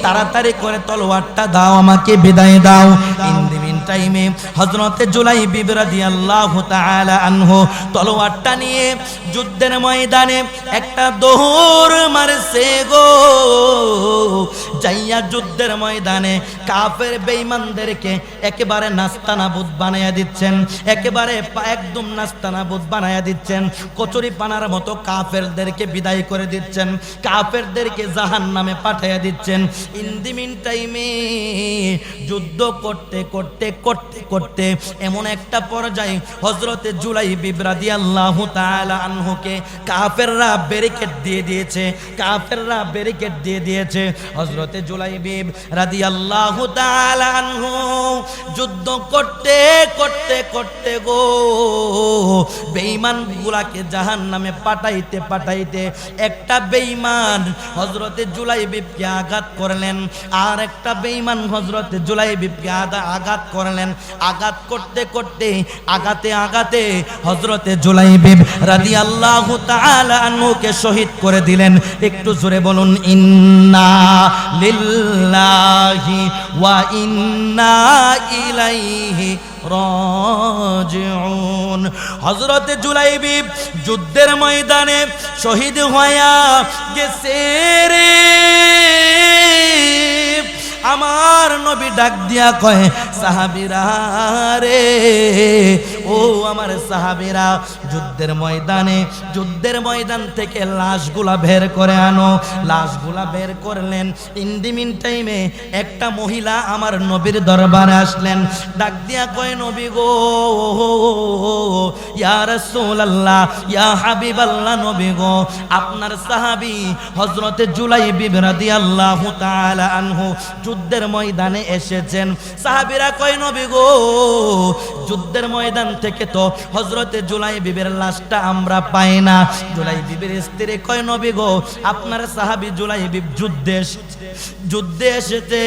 তাড়াতাড়ি করে তলোয়ারটা দাও, আমাকে বিদায় দাও। ইন দ্য মিন টাইমে হযরতে জুলাইবিব রাদিয়াল্লাহু তাআলা আনহু তলোয়ারটা নিয়ে যুদ্ধের ময়দানে একটা দৌড় মারছে গো। যাইয়া যুদ্ধের ময়দানে কাফের বেঈমানদেরকে একেবারে নাস্তানাবুদ বানায়া দিচ্ছেন, একেবারে একদম নাস্তানাবুদ বানায়া দিচ্ছেন, কচুরি পানার মতো কাফেরদেরকে বিদায় করে দিচ্ছেন, কাফেরদেরকে জাহান্নামে পাঠাইয়া দিচ্ছেন। ইন দি মিন টাইমে যুদ্ধ করতে করতে করতে করতে এমন একটা পর্যায়ে হযরতে জুলাইবিব রাদিয়াল্লাহু তাআলা আনহুকে কাফেররা ব্যারিকেড দিয়ে দিয়েছে, কাফেররা ব্যারিকেড দিয়ে দিয়েছে। হযরতে জুলাইবিব রাদিয়াল্লাহু তাআলা আনহু যুদ্ধ করতে করতে করতে গো বেঈমানগুলাকে জাহান্নামে পাঠাইতে পাঠাইতে একটা বেঈমান হযরতে জুলাইবিবকে আঘাত করলেন, আর একটা বেঈমান হযরতে জুলাইবিবকে আঘাত করলেন। আঘাত করতে করতে আঘাতে আঘাতে হযরতে জুলাইবিব রাদিয়াল্লাহু তাআলা আনহুকে শহীদ করে দিলেন। একটু জোরে বলুন ইন্না লিল্লাহি ওয়া ইন্না ইলাইহি রাজিউন। হযরতে জুলাইবিব যুদ্ধের ময়দানে শহীদ হইয়া গেছে রে। আমার নবী ডাক দিয়া কয় সাহাবীরা রে, ও আমার সাহাবীরা, যুদ্ধের ময়দান থেকে লাশগুলা বের করে আনো। লাশগুলা বের করলেন। ইন দি মিন টাইমে একটা মহিলা আমার নবীর দরবারে আসলেন, ডাক দিয়া কয় নবী গো, ইয়া রাসূলুল্লাহ, ইয়া হাবিবাল্লাহ, নবী গো, আপনার সাহাবী হযরতে জুলাইবিব রাদিয়াল্লাহু তাআলা আনহু যুদ্ধের ময়দানে এসেছেন। সাহাবীরা কয় নবী গো, যুদ্ধের ময়দান থেকে তো হযরতে জুলাইবিবের লাশটা আমরা পাই না। জুলাইবিবের স্ত্রী কয় নবী গো, আপনার সাহাবী জুলাইবিব যুদ্ধে এসেছে।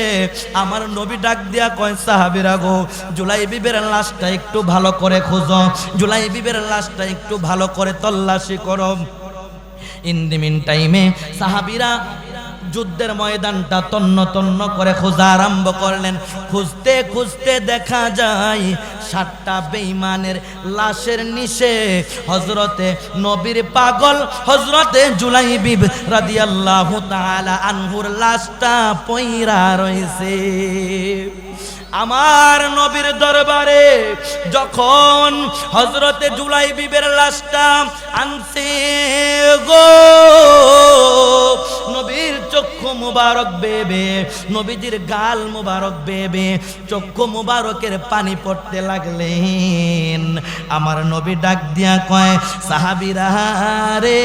আমার নবী ডাক দিয়া কয় সাহাবীরা গো, জুলাইবিবের লাশটা একটু ভালো করে খোঁজো, জুলাইবিবের লাশটা একটু ভালো করে তল্লাশি করো। ইন দি মিন টাইমে সাহাবীরা যুদ্ধের ময়দানটা তন্ন তন্ন করে খোঁজা আরম্ভ করলেন। খুঁজতে খুঁজতে দেখা যায় 7টা বেঈমানের লাশের নিচে হযরতে নবীর পাগল হযরতে জুলাইবিব রাদিয়াল্লাহু তাআলা আনহুর লাশটা পইরা রয়েছে। আমার নবীর দরবারে যখন হযরতে জুলাইবিবের লাশটা আনছে গো, নবীর চক্ষু মুবারক বেবে, নবীজির গাল মুবারক বেবে, চক্ষু মুবারকের পানি পড়তে লাগলেন। আমার নবী ডাক দিয়া কয় সাহাবীরা রে,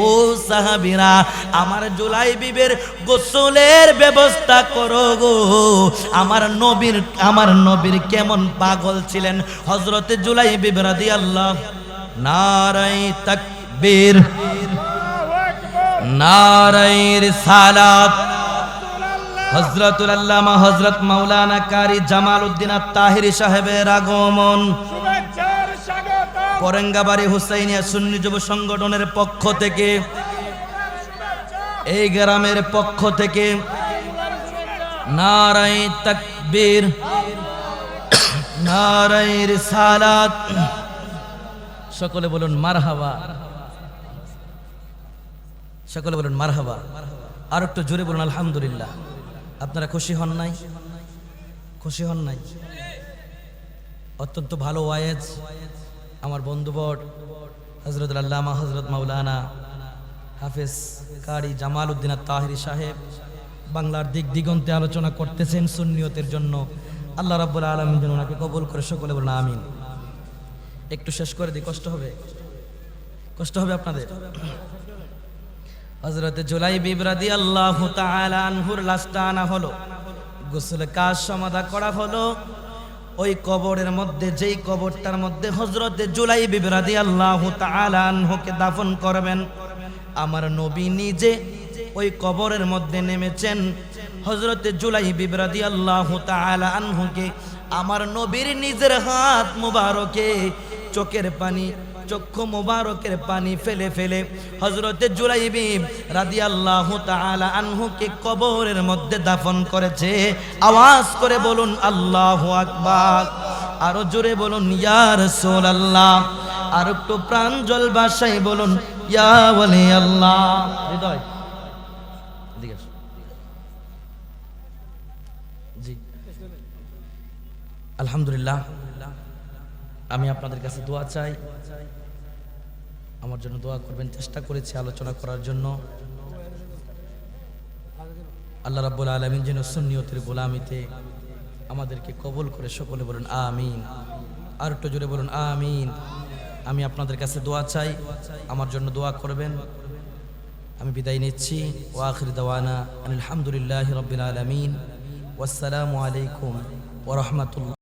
ও সাহাবীরা, আমার জুলাইবিবের গোসলের ব্যবস্থা করো গো। আমার নবীর কেমন পাগল ছিলেন হযরতে জুলাইবিব রাদিয়াল্লাহু। নারায়ে তাকবীর, নারায়ে রিসালাত। হযরতুল আল্লামা হযরত মাওলানা কারি জামালউদ্দিন আত-তাহিরি সাহেবের আগমন। পরেঙ্গাবাড়ি হুসাইনিয়া সুন্নি যুব সংগঠনের পক্ষ থেকে, এই গ্রামের পক্ষ থেকে নারায়ে তাকবীর, নারায়ে রিসালাত। সকলে বলুন মারহাবা, সকলে বলুন মারহাবা। আর একটু জোরে বলুন আলহামদুলিল্লাহ। আপনারা খুশি হন নাই? খুশি হন নাই? অত্যন্ত ভালো ওয়ায়েজ আমার বন্ধুবর হযরতুল আল্লামা হযরত মাওলানা হাফেজ কারি জামালউদ্দিন আত-তাহিরি সাহেব বাংলার দিক দিগন্তে আলোচনা করতেছেন সুন্নিয়তের জন্য। আল্লাহ রাব্বুল আলামিন যেন ওনাকে কবুল করে। সকলে বলুন আমিন। একটু শেষ করে দিই, কষ্ট হবে, কষ্ট হবে আপনাদের। হযরতে জুলাইবিব রাদিয়াল্লাহু তাআলা আনহুর লাশটা আনা হলো, গোসলের কাজ সমাধা করা হলো। ওই কবরের মধ্যে, যেই কবরটার মধ্যে হযরতে জুলাইবিব রাদিয়াল্লাহু তাআলা আনহুকে দাফন করবেন, আমার নবী নিজে ওই কবরের মধ্যে নেমেছেন। হযরতে জুলাইবিব রাদিয়াল্লাহু তাআলা আনহুকে আমার নবীর নিজের হাত মুবারকে চোখের পানি, চক্ষু মুবারকের পানি ফেলে ফেলে হযরতে জুলাইবিব রাদিয়াল্লাহু তাআলা আনহুকে কবরের মধ্যে দাফন করেছে। আওয়াজ করে বলুন আল্লাহু আকবার। আরো জোরে বলুন ইয়া রাসূলুল্লাহ। আর একটু প্রাঞ্জল ভাষায় বলুন ইয়া ওয়ালি আল্লাহ। হৃদয় এদিকে আসো। জি আলহামদুলিল্লাহ, আমি আপনাদের কাছে দোয়া চাই, আমার জন্য দোয়া করবেন। চেষ্টা করেছি আলোচনা করার জন্য। আল্লাহ রাব্বুল আলামিন যেন সুন্নিয়তের গোলামিতে আমাদেরকে কবুল করে, সকলে বলুন আমিন। আর একটু জোরে বলুন আমিন। আমি আপনাদের কাছে দোয়া চাই, আমার জন্য দোয়া করবেন। আমি বিদায় নিচ্ছি। ওয়া আখির দাওয়ানা আলহামদুলিল্লাহি রাব্বিল আলামিন। ওয়াসসালামু আলাইকুম ওয়া রাহমাতুল্লাহ।